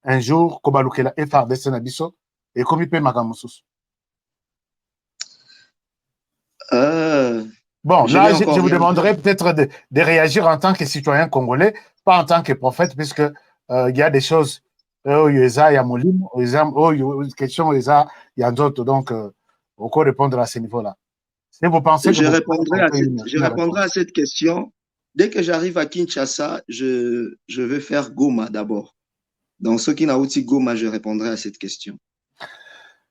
un jour, Kobalukela FRDC Nabiso, et comme il peut Magamosus? Bon, là, je vous demanderai peut-être de réagir en tant que citoyen congolais, pas en tant que prophète, puisque il y a des choses, il y a Molim, il y a des questions, il y a d'autres, donc, on peut répondre à ce niveau-là. Si vous pensez je répondrai à cette question. Dès que j'arrive à Kinshasa, je vais faire Goma d'abord. Donc, ceux qui n'ont pas Goma, je répondrai à cette question.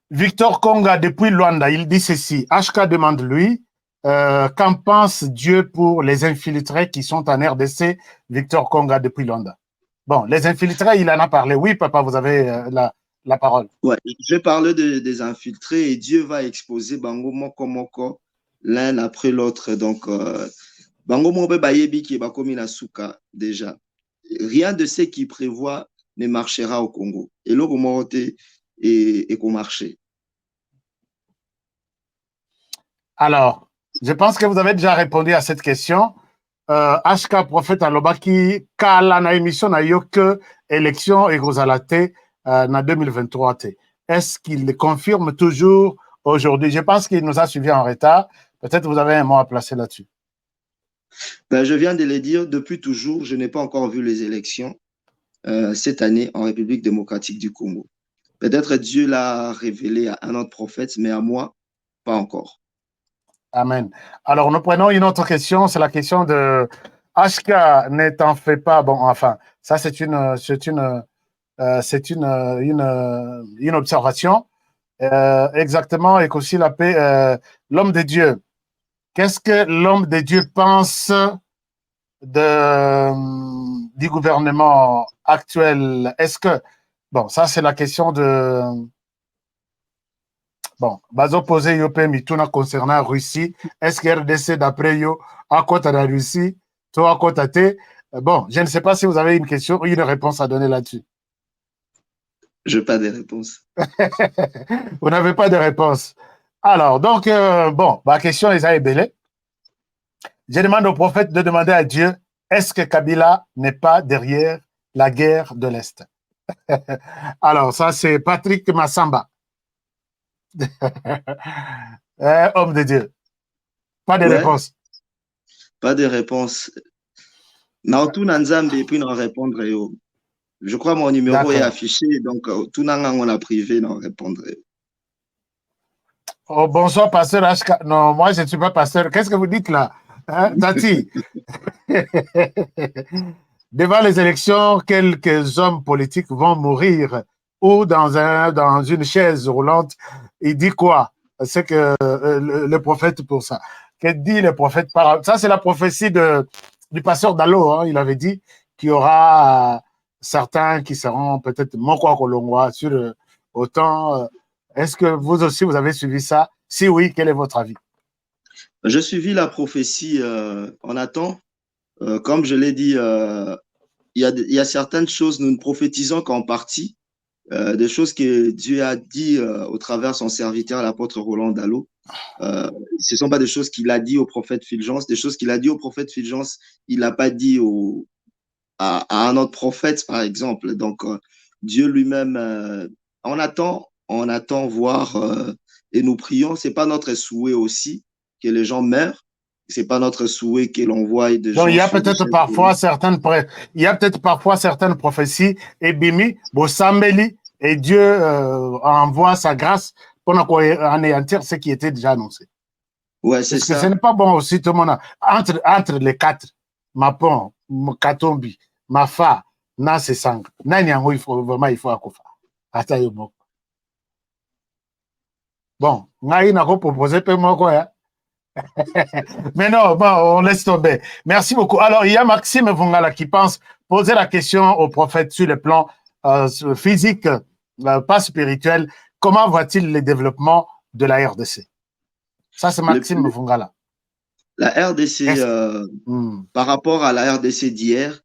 Victor Konga, depuis Luanda, il dit ceci. HK demande lui, qu'en pense Dieu pour les infiltrés qui sont en RDC, Victor Konga depuis Londres? Bon, les infiltrés, il en a parlé. Oui, papa, vous avez la parole. Ouais, je parle des infiltrés et Dieu va exposer Bango Moko l'un après l'autre. Donc, Bango Mobe Bayebi qui est Bakomi Nasuka déjà. Rien de ce qui prévoit ne marchera au Congo. Et là, comment et qu'on marcher. Alors, je pense que vous avez déjà répondu à cette question. HK Prophète Alobaki, Kala na émission na yo que élection et Rosalate en 2023. Est-ce qu'il confirme toujours aujourd'hui? Je pense qu'il nous a suivis en retard. Peut-être vous avez un mot à placer là-dessus. Ben, je viens de le dire, depuis toujours, je n'ai pas encore vu les élections cette année en République démocratique du Congo. Peut-être Dieu l'a révélé à un autre prophète, mais à moi, pas encore. Amen. Alors, nous prenons une autre question. C'est la question de HK. Ne t'en fais pas. Bon, enfin, ça, c'est une observation. Exactement, et qu'aussi la paix, l'homme de Dieu. Qu'est-ce que l'homme de Dieu pense du gouvernement actuel? Est-ce que, bon, ça c'est la question de, bon, bazo posé Yopé Mituna concernant la Russie. Est-ce que RDC d'après yo à côté de la Russie, toi à côté de, bon, je ne sais pas si vous avez une question ou une réponse à donner là-dessus. Je n'ai pas de réponse. Vous n'avez pas de réponse. Alors, donc, bon, ma question est belle. Je demande au prophète de demander à Dieu, est-ce que Kabila n'est pas derrière la guerre de l'Est? Alors, ça, c'est Patrick Massamba. Homme de Dieu. Pas de réponse. Pas de réponse. Naotu Nanzambe, et puis non répondre. Je crois que mon numéro est affiché, donc tout le monde on a privé d'en répondre. Oh, bonsoir, pasteur HK. Non, moi, je ne suis pas pasteur. Qu'est-ce que vous dites là, hein, Tati? Devant les élections, quelques hommes politiques vont mourir ou dans une chaise roulante. Il dit quoi? C'est que le prophète pour ça. Que dit le prophète par... Ça, c'est la prophétie du pasteur Dalo. Hein, il avait dit qu'il y aura certains qui seront peut-être Mokwa Kolongwa sur autant... Est-ce que vous aussi, vous avez suivi ça? Si oui, quel est votre avis? Je suivis la prophétie. On attend. Comme je l'ai dit, il y a certaines choses, nous ne prophétisons qu'en partie. Des choses que Dieu a dit au travers de son serviteur, l'apôtre Roland Dalo. Ce ne sont pas des choses qu'il a dit au prophète Fulgence. Des choses qu'il a dit au prophète Fulgence, il n'a pas dit à un autre prophète, par exemple. Donc, Dieu lui-même, on attend voir et nous prions. Ce n'est pas notre souhait aussi que les gens meurent. Ce n'est pas notre souhait que l'on voie des gens. Donc, il y a peut-être parfois certaines prophéties et bimi, Bosambeli, et Dieu envoie sa grâce pour anéantir ce qui était déjà annoncé. Ouais, c'est ça. Parce que ce n'est pas bon aussi, tout le monde. Entre les quatre, Mapon, Katombi, Mafa, Nase Sang, Nanyango, il faut Akofa. Atayomok. Bon, Naï n'a pas proposé quoi, hein? Mais non, bon, on laisse tomber. Merci beaucoup. Alors, il y a Maxime Vungala qui pense poser la question au prophète sur le plan physique, pas spirituel. Comment voit-il le développement de la RDC? Ça, c'est Maxime Vungala. La RDC, par rapport à la RDC d'hier,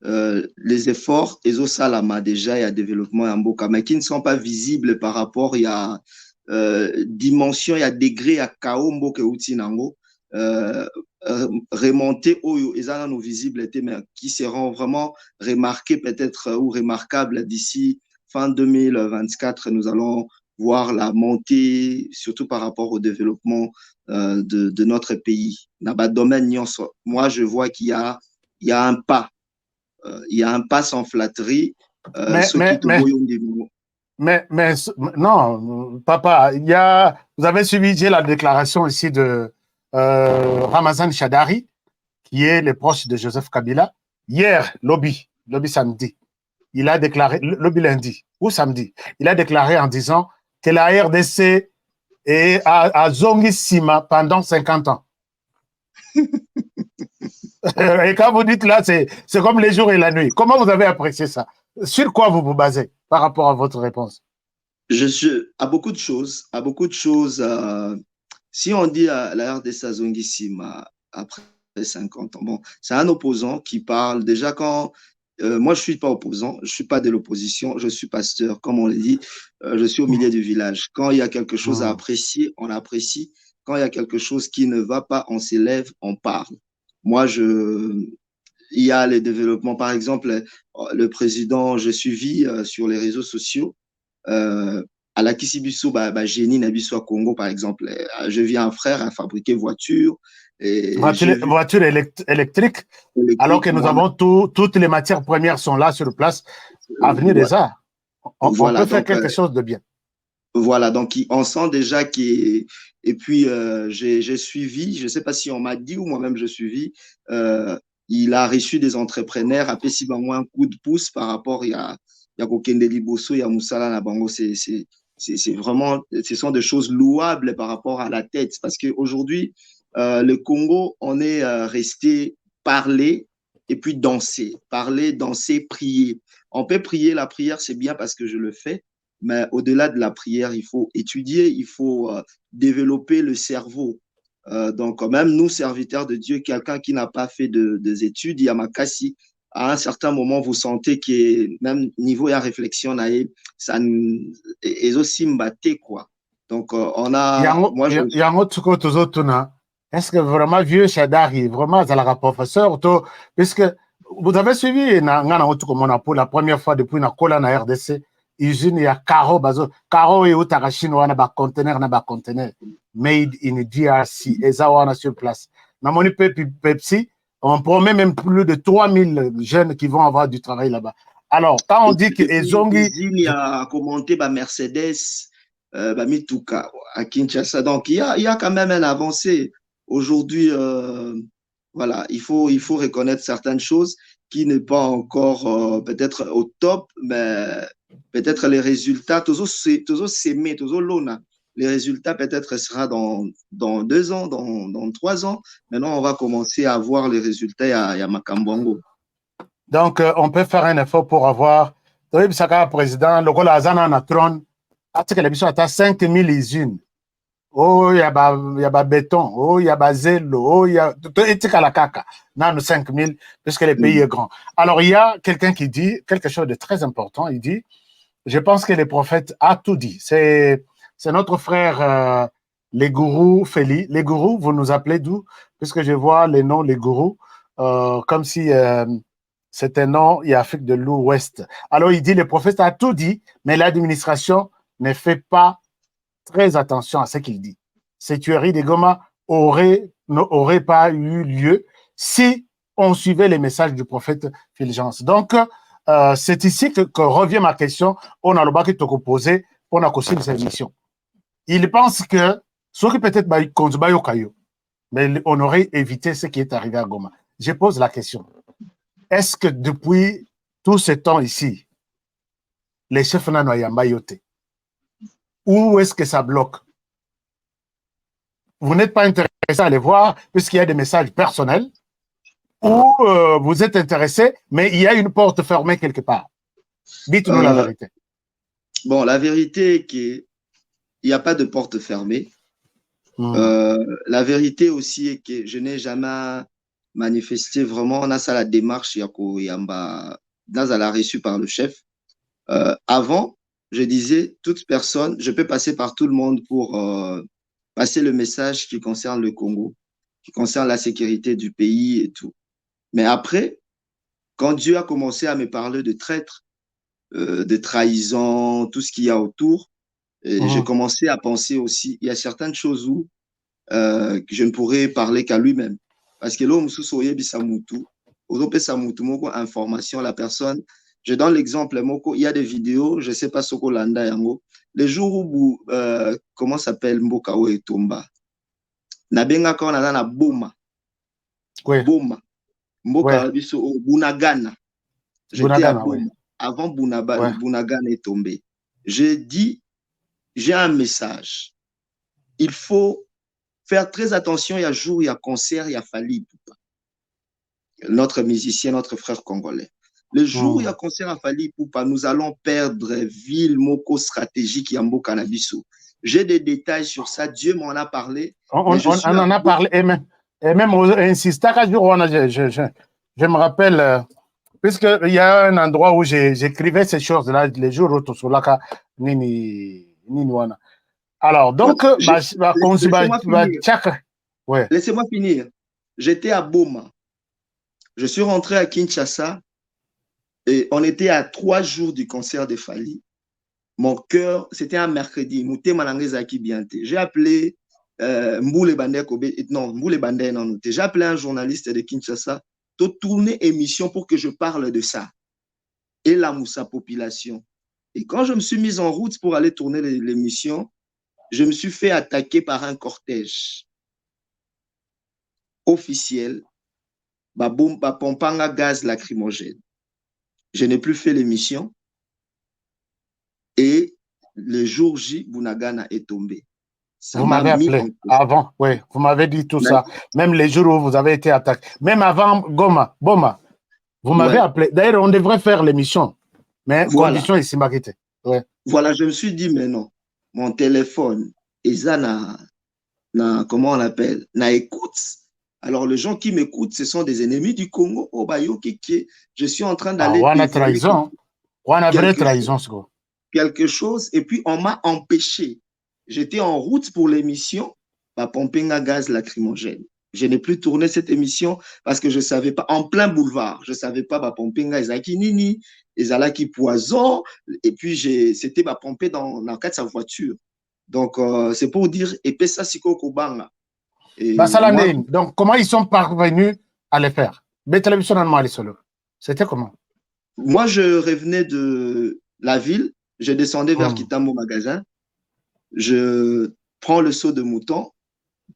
les efforts, Ezosalama déjà, il y a développement en Mboka, mais qui ne sont pas visibles par rapport, il y a dimension, il y a degré à Kao Mboka Outinango, remonter au nos visibles, mais qui seront vraiment remarqués peut-être ou remarquables d'ici fin 2024. Nous allons voir la montée, surtout par rapport au développement de notre pays. Dans le domaine, moi, je vois qu'il y a un pas. Il y a un pas sans flatterie. Mais non, papa, vous avez suivi la déclaration ici de Ramazan Shadari, qui est le proche de Joseph Kabila. Hier, lobby samedi, il a déclaré, lobby lundi ou samedi, il a déclaré en disant que la RDC est à Zongi Sima pendant 50 ans. Et quand vous dites là, c'est comme les jours et la nuit. Comment vous avez apprécié ça? Sur quoi vous vous basez par rapport à votre réponse? À beaucoup de choses. Si on dit à la RDC Zongissima, après 50 ans, bon, c'est un opposant qui parle. Déjà, moi, je ne suis pas opposant, je ne suis pas de l'opposition, je suis pasteur, comme on l'a dit, je suis au milieu du village. Quand il y a quelque chose à apprécier, on apprécie. Quand il y a quelque chose qui ne va pas, on s'élève, on parle. Moi, il y a les développements. Par exemple, le président, j'ai suivi sur les réseaux sociaux, à la Kisibiso, génie Nabiso à Congo, par exemple. Je vis un frère à fabriquer voitures. Voiture électrique, alors que nous avons toutes les matières premières sont là sur place, avenir des arts. On peut faire quelque chose de bien. Voilà, donc on sent déjà qu'il. Et puis, j'ai suivi, je ne sais pas si on m'a dit ou moi-même je suivi, il a reçu des entrepreneurs, après si moi un coup de pouce par rapport, il y a Kokende Liboso, il y a Moussala Nabango, c'est vraiment, ce sont des choses louables par rapport à la tête, parce qu'aujourd'hui, le Congo, on est resté parler et puis danser, parler, danser, prier. On peut prier, la prière, c'est bien parce que je le fais, mais au-delà de la prière, il faut étudier, il faut développer le cerveau. Donc, même nous, serviteurs de Dieu, quelqu'un qui n'a pas fait des études, Yamakasi, à un certain moment, vous sentez que même niveau de réflexion, ça est aussi mbatté, quoi. Donc, on a. Est-ce que vraiment vieux Chadari, vraiment, ça la professeur, puisque vous avez suivi pour la première fois depuis la cola na RDC, usine il y a Caro et Utarachino wana ba conteneur made in DRC et ça wana sur place. Na moni Pepsi, on promet même plus de 3000 jeunes qui vont avoir du travail là-bas. Alors, quand on dit que Ezongi il a commenté Mercedes Mituka à Kinshasa, donc il y a quand même une avancée. Aujourd'hui, voilà, il faut reconnaître certaines choses qui n'est pas encore peut-être au top, mais peut-être les résultats, toujours s'aimer, toujours l'ona. Les résultats peut-être sera dans 2 ans, dans 3 ans. Maintenant, on va commencer à voir les résultats à Makambongo. Donc, on peut faire un effort pour avoir, président, le Azana na trône, à 5000 usines. Oh, il y a béton, oh, il y a zélo, oh, il y a tout la caca. Non, 5000, puisque le pays est grand. Alors, il y a quelqu'un qui dit quelque chose de très important. Il dit, je pense que le prophète a tout dit. C'est notre frère, les gourous Feli. Les gourous, vous nous appelez d'où? Puisque je vois les noms, les gourous, comme si c'est un nom, il y a Afrique de l'Ouest. Alors, il dit, le prophète a tout dit, mais l'administration ne fait pas très attention à ce qu'il dit. Ces tueries de Goma n'auraient pas eu lieu si on suivait les messages du prophète Fulgence. Donc, c'est ici que revient ma question. On a le bac qui te posé pour la cette émission. Il pense que ce qui peut-être mais on aurait évité ce qui est arrivé à Goma. Je pose la question. Est-ce que depuis tout ce temps ici, les chefs n'ont yoté? Où est-ce que ça bloque? Vous n'êtes pas intéressé à les voir puisqu'il y a des messages personnels ou vous êtes intéressé, mais il y a une porte fermée quelque part. Dites-nous la vérité. Bon, la vérité est qu'il n'y a pas de porte fermée. La vérité aussi est que je n'ai jamais manifesté vraiment dans la démarche dans la reçue par le chef. Avant, je disais, toute personne, je peux passer par tout le monde pour passer le message qui concerne le Congo, qui concerne la sécurité du pays et tout. Mais après, quand Dieu a commencé à me parler de traître, de trahison, tout ce qu'il y a autour, j'ai commencé à penser aussi, il y a certaines choses où que je ne pourrais parler qu'à lui-même. Parce que l'homme sous-soye bisamutu, information, la personne. Je donne l'exemple, il y a des vidéos, je ne sais pas ce qu'on l'a yango. Les jours où, comment s'appelle Mbokawe et Tomba, Nabenga quand on a na Boma. Boma. Mboka biso Bunagana. J'étais à Boma. Avant Bunagana est tombé. J'ai dit, j'ai un message. Il faut faire très attention, il y a jour, il y a concert, il y a Fally Ipupa, notre musicien, notre frère congolais. Le jour où il y a concert à Fally Ipupa, nous allons perdre ville moko stratégique Yambo Cannabiso. J'ai des détails sur ça, Dieu m'en a parlé. On en a parlé, et même insisté, je me rappelle, puisqu'il y a un endroit où j'écrivais ces choses-là, les jours où tu là, Nini Wana. Alors, donc, laissez-moi finir. J'étais à Boma. Je suis rentré à Kinshasa et on était à 3 jours du concert de Fally. Mon cœur, c'était un mercredi. J'ai appelé Mboule Bandé Kobe. Non, Mboule Bandé, non. J'ai appelé un journaliste de Kinshasa pour tourner émission pour que je parle de ça et la Moussa population. Et quand je me suis mis en route pour aller tourner l'émission, je me suis fait attaquer par un cortège officiel, pompanga gaz lacrymogène. Je n'ai plus fait l'émission et le jour J, Bunagana est tombé. Vous m'avez appelé avant, oui, vous m'avez dit tout ça. Même les jours où vous avez été attaqué, même avant Boma, vous m'avez appelé. D'ailleurs, on devrait faire l'émission, mais condition ici marquée. Ouais. Voilà, je me suis dit, mais non, mon téléphone, comment on l'appelle, na écoute. Alors, les gens qui m'écoutent, ce sont des ennemis du Congo. Oh, je suis en train d'aller. On a trahison. On a vraie trahison, quelque chose, et puis on m'a empêché. J'étais en route pour l'émission, pomper un gaz lacrymogène. Je n'ai plus tourné cette émission parce que je ne savais pas, en plein boulevard, je ne savais pas pomper un gaz nini, ezalaki poison, et puis c'était pomper dans le cadre de sa voiture. Donc, c'est pour dire, et puis ça, c'est Kobanga. Donc, comment ils sont parvenus à le faire? C'était comment? Moi, je revenais de la ville, je descendais vers Kitambo magasin, je prends le seau de mouton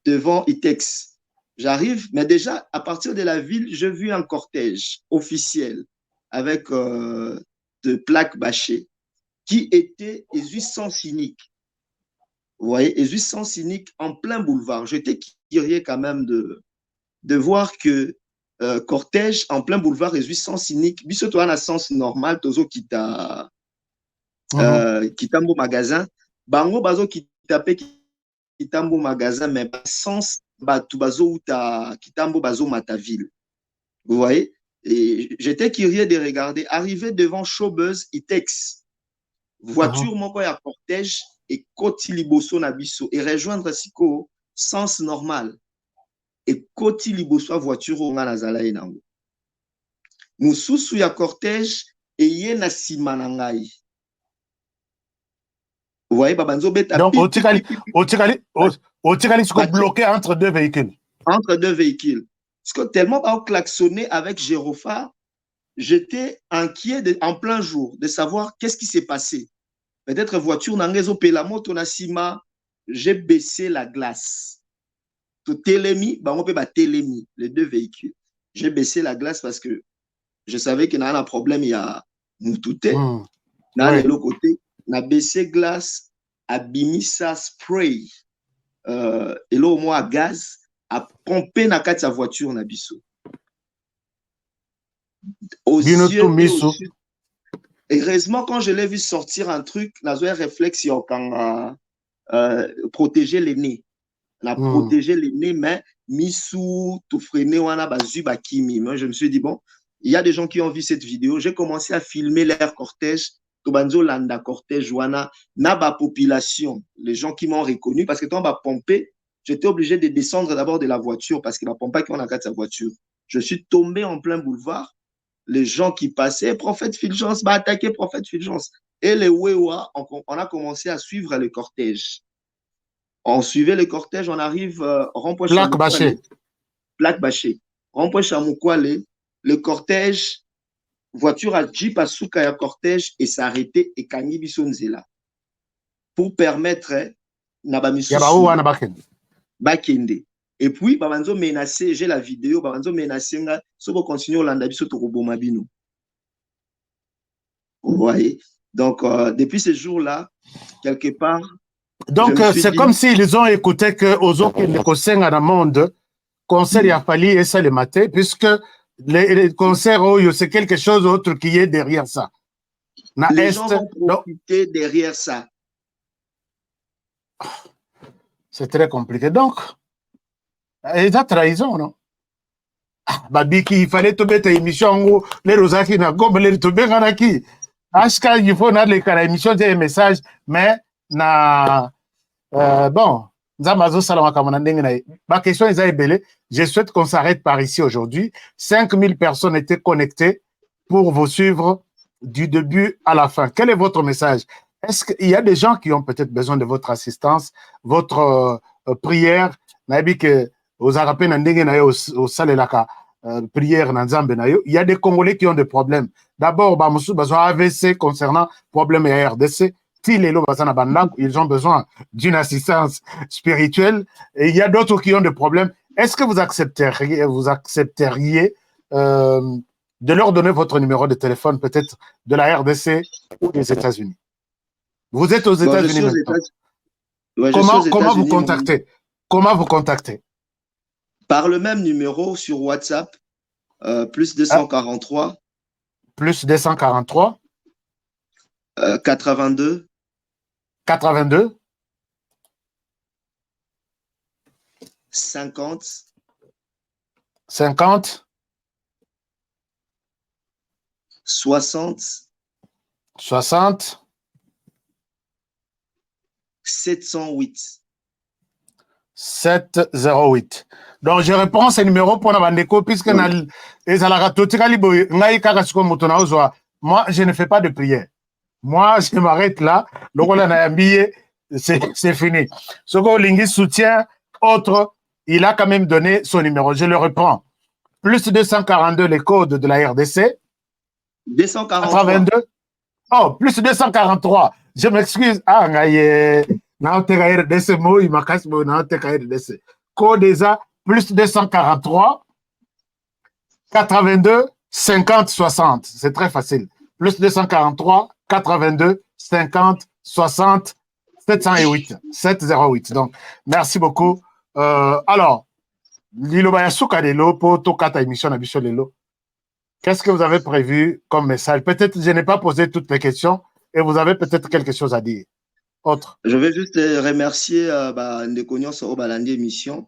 devant Itex. J'arrive, mais déjà, à partir de la ville, j'ai vu un cortège officiel avec de plaques bâchées qui étaient les 800 cyniques. Vous voyez, les 800 cyniques en plein boulevard. J'étais curieux quand même de voir que cortège en plein boulevard, les 800 cyniques, biso to un sens normal, tozo kita Kitambo magasin, bango bazo kitape Kitambo magasin, mais sens batu bazo uta Kitambo bazo mata ville. Vous voyez? Et j'étais curieux de regarder, arriver devant Showbuzz Itex, voiture moko ya cortège et koti liboso na biso et rejoindre siko sens normal et koti liboso voiture nga nazala enango. Mususu ya cortège et ye na sima na ngai. Vous voyez, Babanzo beta. Donc, Otikali se bloqué entre deux véhicules. Entre deux véhicules. Parce que tellement klaxonné avec gyrophare, j'étais inquiet en plein jour de savoir qu'est-ce qui s'est passé. Peut-être voiture nangezo pelamoto na sima, j'ai baissé la glace. Tout télémi, on peut télémi, les deux véhicules. J'ai baissé la glace parce que je savais qu'il y a un problème, il y a Moutouté. Dans l'autre côté, na baissé glace, a bimisa spray, et là au moins gaz, a pompé na sa voiture na biso. Heureusement, quand je l'ai vu sortir un truc, n'a un réflexe quand protéger les nez. La protéger les nez, mais misou, tout freiné, wana bazu bakimi. Moi, je me suis dit, bon, il y a des gens qui ont vu cette vidéo. J'ai commencé à filmer leur cortège. Tobanzo landa cortège wana na ba population, les gens qui m'ont reconnu parce que quand on va pomper, j'étais obligé de descendre d'abord de la voiture parce qu'il va pomper qu'on a sa voiture. Je suis tombé en plein boulevard, les gens qui passaient, Prophète Fulgence va attaquer Prophète Fulgence et les Wewa, on a commencé à suivre le cortège. On suivait le cortège, on arrive rond-point Plaque bâchée. Rond-point Chamoukwale, le cortège voiture à Jeep à Soukaya cortège et s'arrêter et Kanyi Bisonzela pour permettre Nabamisu Bakende. Et puis, Babanzo menacé, j'ai la vidéo, Babanzo menacé, si vous continuez au Landabiso Torobomabino. Vous voyez? Donc, depuis ce jour-là, quelque part, Donc, c'est comme s'ils ont écouté que aux autres qui ne dans le monde, concert a fallu et ça le matin, puisque les concerts, c'est quelque chose d'autre qui est derrière ça. Les gens vont profiter derrière ça. C'est très compliqué. Donc, il y a trahison, non? Babiki, il fallait te mettre une émission, les Rosaki, comme les Tobenganaki. Ashka, il faut que les émissions des messages, mais bon, ma question est belle. Je souhaite qu'on s'arrête par ici aujourd'hui. 5000 personnes étaient connectées pour vous suivre du début à la fin. Quel est votre message? Est-ce qu'il y a des gens qui ont peut-être besoin de votre assistance, votre prière? Il y a des Congolais qui ont des problèmes. D'abord, AVC concernant problème de RDC. Ils ont besoin d'une assistance spirituelle. Et il y a d'autres qui ont des problèmes. Est-ce que vous accepteriez de leur donner votre numéro de téléphone, peut-être de la RDC ou des États-Unis? Vous êtes aux États-Unis maintenant. Comment vous contactez? Comment vous contactez? Par le même numéro sur WhatsApp, plus 243. Plus 243. 82. 82. 50. 50. 60. 60. 708. 708. Donc, je reprends ce numéro pour Nabandeko, puisque moi, je ne fais pas de prière. Moi, je m'arrête là. Donc, on a un billet, c'est fini. Ce que Lingui soutient, autre, il a quand même donné son numéro. Je le reprends. Plus 242, les codes de la RDC. 243. 82. Oh, plus 243. Je m'excuse. Ah, code déjà, plus 243, 82, 50, 60. C'est très facile. Plus 243, 82, 50, 60, 708. 708. Donc, merci beaucoup. Alors, Lilo Bayasuka Lelo, pour Tokata émission Nabisho Lelo. Qu'est-ce que vous avez prévu comme message? Peut-être je n'ai pas posé toutes les questions et vous avez peut-être quelque chose à dire. Autre. Je vais juste remercier Ndekonion sur Balandi émission.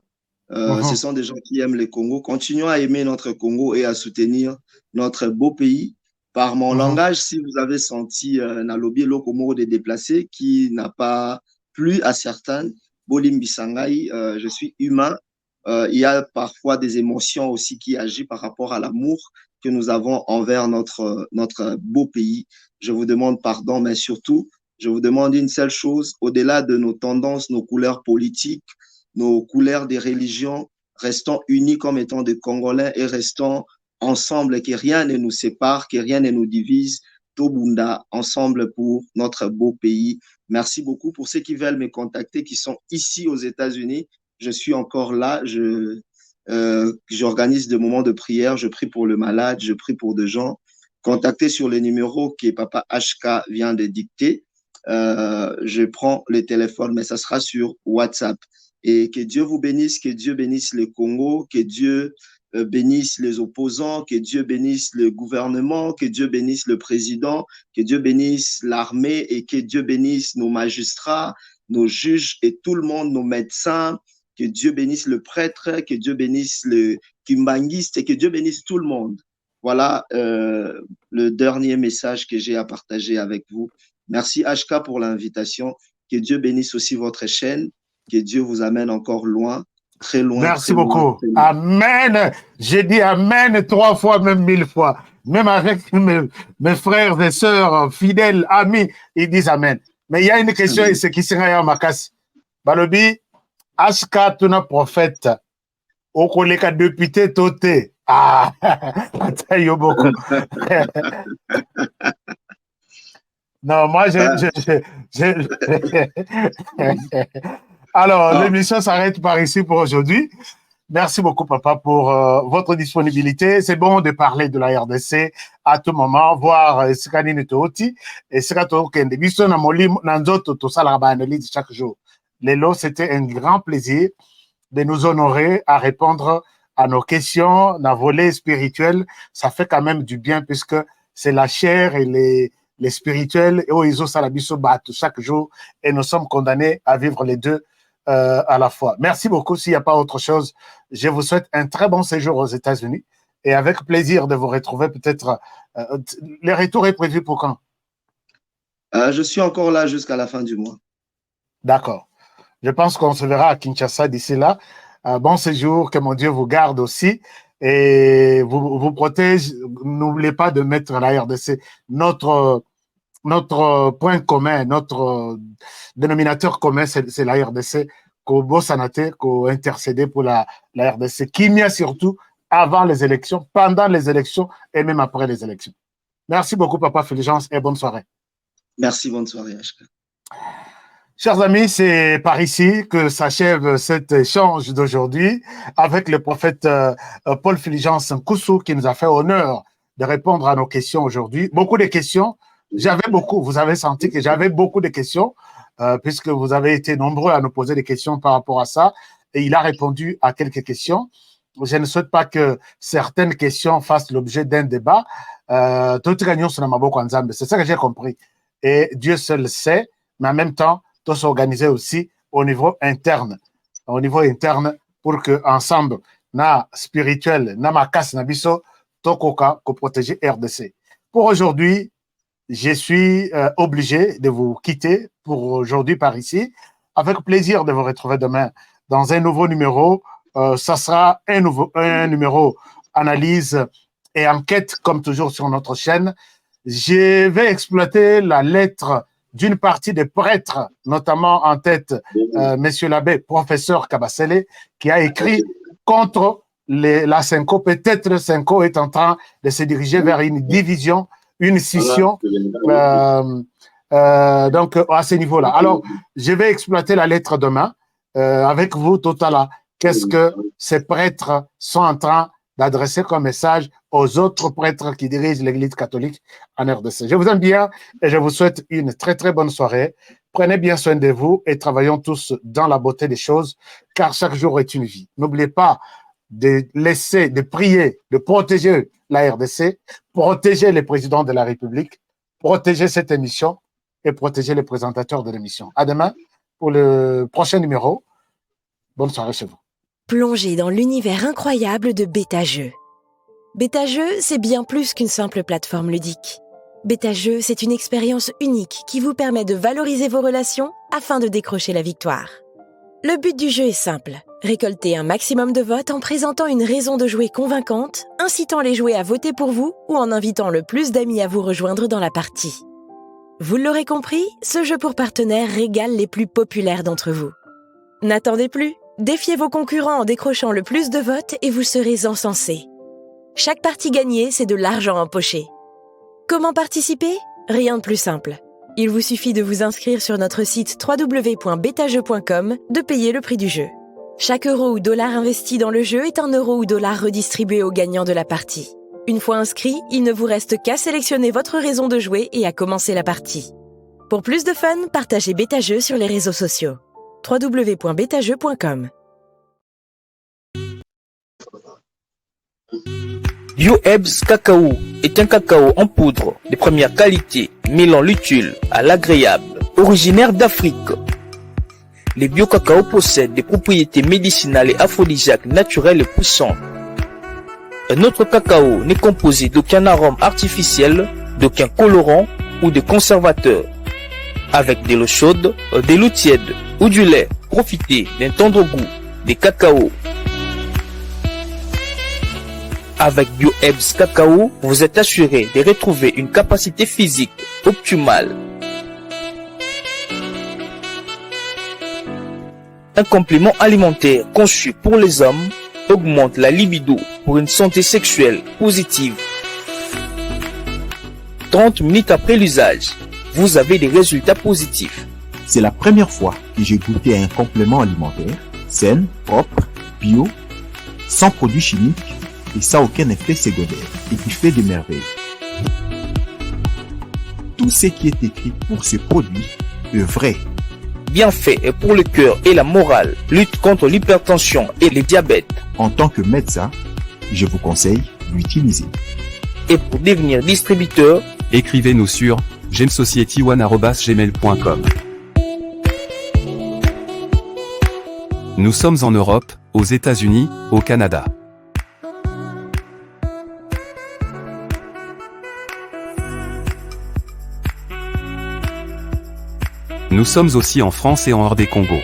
Ce sont des gens qui aiment le Congo. Continuons à aimer notre Congo et à soutenir notre beau pays. Par mon langage, si vous avez senti Nalobi Lokomo des déplacés qui n'a pas plu à certains, Bolim Bisangai, je suis humain. Il y a parfois des émotions aussi qui agissent par rapport à l'amour que nous avons envers notre beau pays. Je vous demande pardon, mais surtout, je vous demande une seule chose, au-delà de nos tendances, nos couleurs politiques, nos couleurs des religions, restons unis comme étant des Congolais et restons ensemble, que rien ne nous sépare, que rien ne nous divise. Tobunda, ensemble pour notre beau pays. Merci beaucoup pour ceux qui veulent me contacter, qui sont ici aux États-Unis. Je suis encore là, j'organise des moments de prière, je prie pour le malade, je prie pour des gens. Contactez sur le numéro que Papa HK vient de dicter. Je prends le téléphone, mais ça sera sur WhatsApp. Et que Dieu vous bénisse, que Dieu bénisse le Congo, que Dieu bénisse les opposants, que Dieu bénisse le gouvernement, que Dieu bénisse le président, que Dieu bénisse l'armée et que Dieu bénisse nos magistrats, nos juges et tout le monde, nos médecins, que Dieu bénisse le prêtre, que Dieu bénisse le kimbanguiste et que Dieu bénisse tout le monde. Voilà le dernier message que j'ai à partager avec vous. Merci HK pour l'invitation. Que Dieu bénisse aussi votre chaîne. Que Dieu vous amène encore loin, très loin. Merci très beaucoup. Loin, très loin. Amen. J'ai dit Amen 3 fois, même 1000 fois. Même avec mes frères et sœurs fidèles, amis, ils disent Amen. Mais il y a une question, et c'est qui s'est Makas. Balobi, HK, tu n'as prophète. Au collègue député, Toté. Ah, attends, yo beaucoup. Non, moi, Alors, l'émission s'arrête par ici pour aujourd'hui. Merci beaucoup, papa, pour votre disponibilité. C'est bon de parler de la RDC à tout moment, voir ce qu'on est aussi, et ce qu'on est chaque jour. Lélo, c'était un grand plaisir de nous honorer à répondre à nos questions, dans volet spirituel. Ça fait quand même du bien puisque c'est la chair et les spirituels et chaque jour, et nous sommes condamnés à vivre les deux à la fois. Merci beaucoup. S'il n'y a pas autre chose, je vous souhaite un très bon séjour aux États-Unis et avec plaisir de vous retrouver peut-être. Le retour est prévu pour quand? Je suis encore là jusqu'à la fin du mois. D'accord. Je pense qu'on se verra à Kinshasa d'ici là. Bon séjour, que mon Dieu vous garde aussi et vous protège. N'oubliez pas de mettre la RDC, notre point commun, notre dénominateur commun, c'est la RDC, qu'au beau sanaté, qu'au intercédé pour la RDC, qui m'y a surtout avant les élections, pendant les élections et même après les élections. Merci beaucoup, Papa Fulgence, et bonne soirée. Merci, bonne soirée, HK. Chers amis, c'est par ici que s'achève cet échange d'aujourd'hui avec le prophète Paul Fulgence Nkoussou qui nous a fait honneur de répondre à nos questions aujourd'hui. Beaucoup de questions. Vous avez senti que j'avais beaucoup de questions puisque vous avez été nombreux à nous poser des questions par rapport à ça et il a répondu à quelques questions. Je ne souhaite pas que certaines questions fassent l'objet d'un débat. C'est ça que j'ai compris. Et Dieu seul sait, mais en même temps, tout s'organiser aussi au niveau interne pour que ensemble, na spirituel, na makas, na biso, tokoka, ko protéger RDC. Pour aujourd'hui, je suis obligé de vous quitter pour aujourd'hui par ici. Avec plaisir de vous retrouver demain dans un nouveau numéro. Ça sera un numéro analyse et enquête, comme toujours sur notre chaîne. Je vais exploiter la lettre d'une partie des prêtres, notamment en tête Monsieur l'abbé, professeur Kabasele, qui a écrit contre la Senko. Peut-être le Senko est en train de se diriger vers une division, une scission, donc à ce niveau-là. Alors, je vais exploiter la lettre demain avec vous, Totala. Qu'est-ce que ces prêtres sont en train d'adresser comme message aux autres prêtres qui dirigent l'Église catholique en RDC. Je vous aime bien et je vous souhaite une très très bonne soirée. Prenez bien soin de vous et travaillons tous dans la beauté des choses, car chaque jour est une vie. N'oubliez pas de laisser, de prier, de protéger la RDC, protéger les présidents de la République, protéger cette émission et protéger les présentateurs de l'émission. À demain pour le prochain numéro. Bonne soirée chez vous. Plongez dans l'univers incroyable de BetaJeux. BetaJeux, c'est bien plus qu'une simple plateforme ludique. BetaJeux, c'est une expérience unique qui vous permet de valoriser vos relations afin de décrocher la victoire. Le but du jeu est simple, récolter un maximum de votes en présentant une raison de jouer convaincante, incitant les joueurs à voter pour vous ou en invitant le plus d'amis à vous rejoindre dans la partie. Vous l'aurez compris, ce jeu pour partenaires régale les plus populaires d'entre vous. N'attendez plus, défiez vos concurrents en décrochant le plus de votes et vous serez encensés. Chaque partie gagnée, c'est de l'argent empoché. Comment participer? Rien de plus simple. Il vous suffit de vous inscrire sur notre site www.betajeux.com, de payer le prix du jeu. Chaque euro ou dollar investi dans le jeu est un euro ou dollar redistribué aux gagnants de la partie. Une fois inscrit, il ne vous reste qu'à sélectionner votre raison de jouer et à commencer la partie. Pour plus de fun, partagez BetaJeux sur les réseaux sociaux. www.betajeux.com. BioEbs Cacao est un cacao en poudre de première qualité, mêlant l'utile à l'agréable, originaire d'Afrique. Les bio-cacao possèdent des propriétés médicinales et aphrodisiaques naturelles et puissantes. Un autre cacao n'est composé d'aucun arôme artificiel, d'aucun colorant ou de conservateur. Avec de l'eau chaude, de l'eau tiède ou du lait, profitez d'un tendre goût des cacao. Avec BioEbs Cacao, vous êtes assuré de retrouver une capacité physique optimale. Un complément alimentaire conçu pour les hommes augmente la libido pour une santé sexuelle positive. 30 minutes après l'usage, vous avez des résultats positifs. C'est la première fois que j'ai goûté un complément alimentaire sain, propre, bio, sans produits chimiques et sans aucun effet secondaire et qui fait des merveilles. Tout ce qui est écrit pour ces produits est vrai. Bienfait est pour le cœur et la morale, lutte contre l'hypertension et le diabète. En tant que médecin, je vous conseille d'utiliser. Et pour devenir distributeur, écrivez-nous sur gemsociety1@gmail.com. Nous sommes en Europe, aux États-Unis, au Canada. Nous sommes aussi en France et en hors des Congo.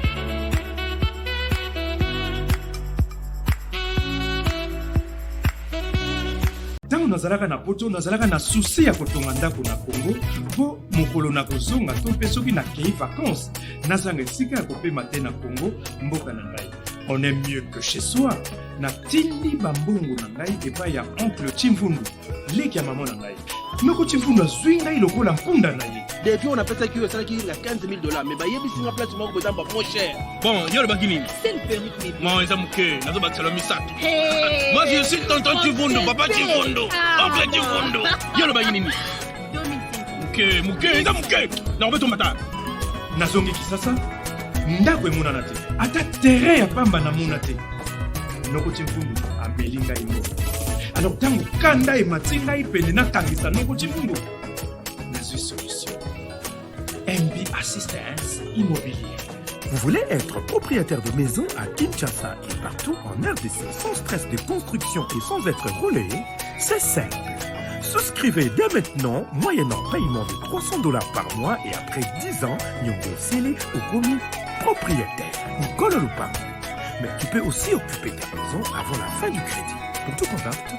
Ntango nazalaka na poto nazalaka na souci ya kotonga ndako na Congo po mokolo na kozonga to mpe soki nakei vacances nazanga esika ya kopema te na Congo mboka na ngai. On est mieux que chez soi. Natindi bambongo na ngai epai ya oncle Chimvundu leki ya mama na ngai. Noko Chimvundu azwi ngai lokola mpunda na ye. Depuis on a fait ça qui est $15 000, mais bayebi singa place moko bezamba moins cher. Bon, yo le bakini. C'est le permis de m'aider. Moi, ils ont mouké, nazo bakisalo misato. Moi, je suis tonton Chivundo, papa Chivundo, oncle Chivundo. Yo le bakini. Mouké, ils ont mouké. Na obeto mata. Nazongi kisasa. Ndako emonana te. Ata terrain ya pamba na mona te. Noko Chimvundu ameli ngai ngo. Alors tango kanda emati ngai pene natangisa Noko Chimvundu. Nazwi solution. MB Assistance Immobilière. Vous voulez être propriétaire de maison à Kinshasa et partout en RDC sans stress de construction et sans être roulé? C'est simple. Souscrivez dès maintenant, moyennant paiement de $300 par mois et après 10 ans, Nyongo Sele ou commis propriétaire. Nkolo Lupango. Mais tu peux aussi occuper ta maison avant la fin du crédit. Pour tout contact,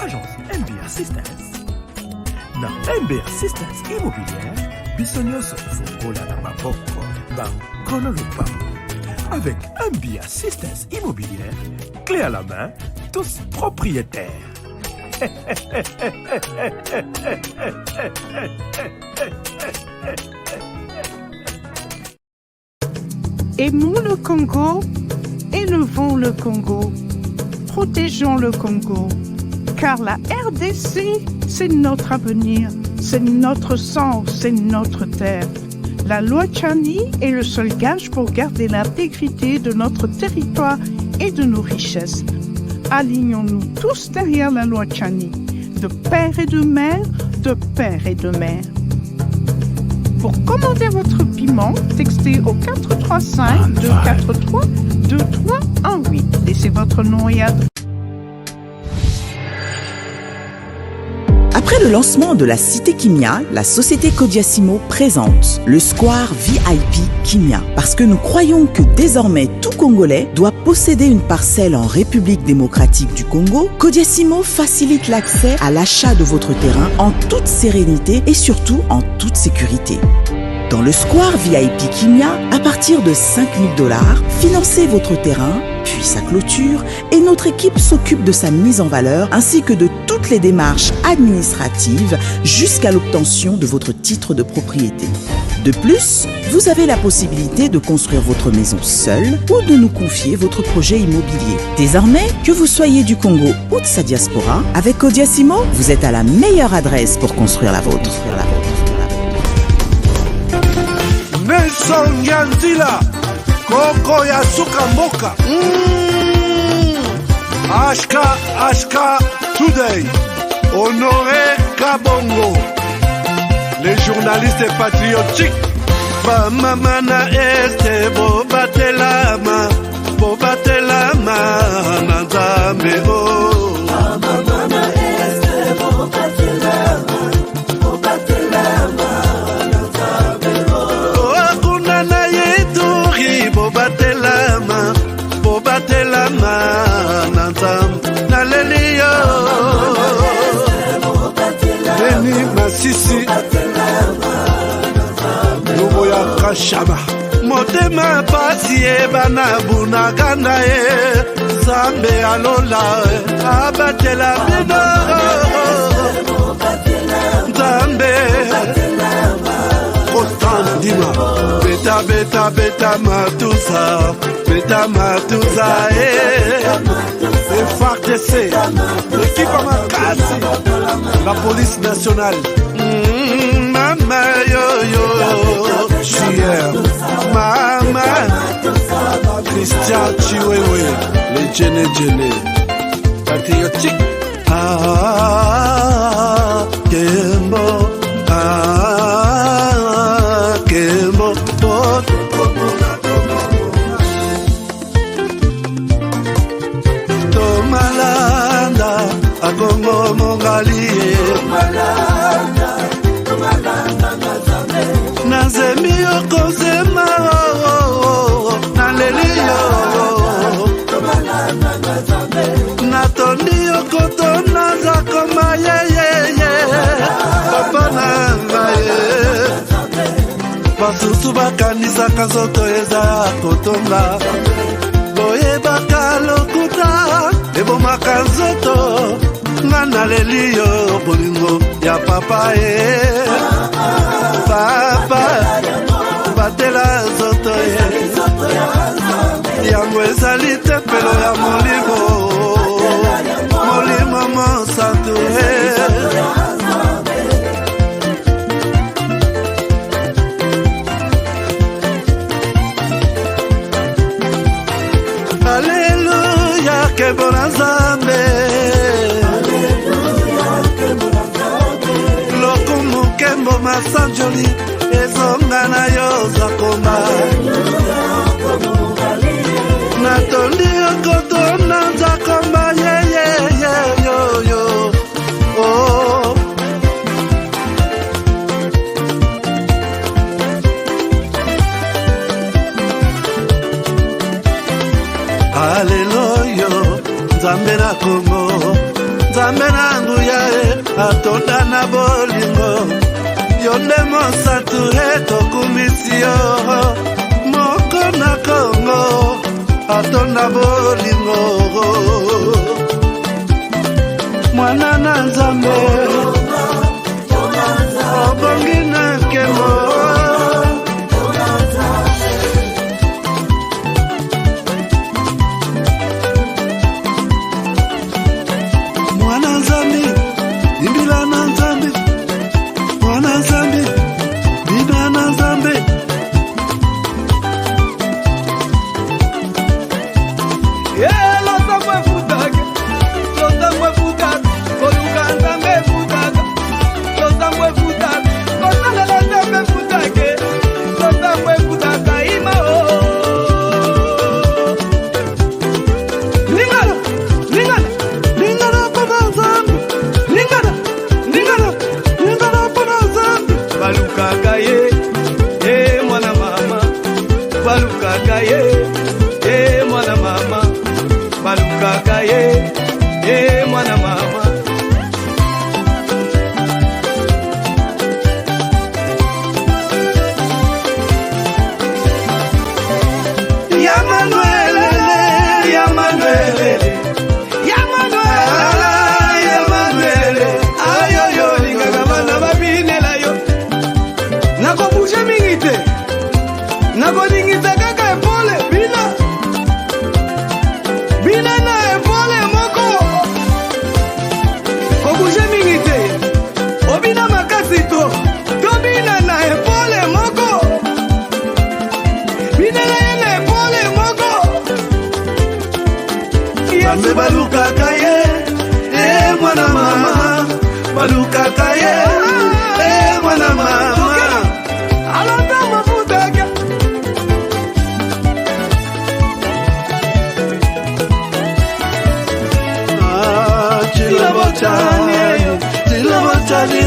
agence MB Assistance. Na MB Assistance Immobilière, Bissonioso Fongola na Maboko, Bankolo Lupango. Avec MB Assistance Immobilière, clé à la main, tous propriétaires. Aimons le Congo, élevons le Congo, protégeons le Congo, car la RDC, c'est notre avenir, c'est notre sang, c'est notre terre. La loi Tchani est le seul gage pour garder l'intégrité de notre territoire et de nos richesses. Alignons-nous tous derrière la loi Tchani, de père et de mère, de père et de mère. Pour commander votre piment, textez au 435 243 2318. Laissez votre nom et adresse. Après le lancement de la Cité Kimia, la société Codiasimo présente le Square VIP Kimia. Parce que nous croyons que désormais tout Congolais doit posséder une parcelle en République démocratique du Congo, Codiasimo facilite l'accès à l'achat de votre terrain en toute sérénité et surtout en toute sécurité. Dans le Square VIP Kimia, à partir de $5 000, financez votre terrain, puis sa clôture, et notre équipe s'occupe de sa mise en valeur ainsi que de toutes les démarches administratives jusqu'à l'obtention de votre titre de propriété. De plus, vous avez la possibilité de construire votre maison seule ou de nous confier votre projet immobilier. Désormais, que vous soyez du Congo ou de sa diaspora, avec Codiasimo, vous êtes à la meilleure adresse pour construire la vôtre. Nelson Yanzila, Koko Yasuka Moka. Ashka Today, Honoré Kabongo, les journalistes patriotiques. Bamamana este bobatelama nanzambe o. Bamamana este bobatelama nanzambe o. Akuna na yeduri bobatelama nanzambe naleliyo. Beni Masisi Luboya Kashaba Motema pasi ebana bunaganda e Zambe alola abatela bino Zambe Costa Dima. Beta Matusa. Beta Matusa, FARDC, l'équipe à Makassi, la police nationale. Mama yo, Chier, Mama, Christian Chiwewe, les Djene, patriotique. Kembo, Kembo, Tomalanda, Akongo Mongali, Nazemi Okozema, Nalelio, Natoni Okotona Zakoma, Papa Nangaye, Basusu bakanisa kazoto eza kotonga, Boye bakalokuta, Ebo makazoto, Nana lelio bolingo ya papa Papa, batela zoto Yango ezali tepelo ya molimo Molimo monsanto Alléluia, que bon Nzambe. Lokumu kembo masanjoli, ezonga na yo zakoma. Natondi okoto na zakoma, yo. Oh. Alléluia, Nzambe na Congo, Nzambe na nguya atonda na bolingo, yonde mosatu tokumisio, moko na Congo, atonda bolingo, mwana na Nzambe, obongi na kemo.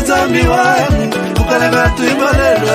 Zami wani, ukale batu ibalelo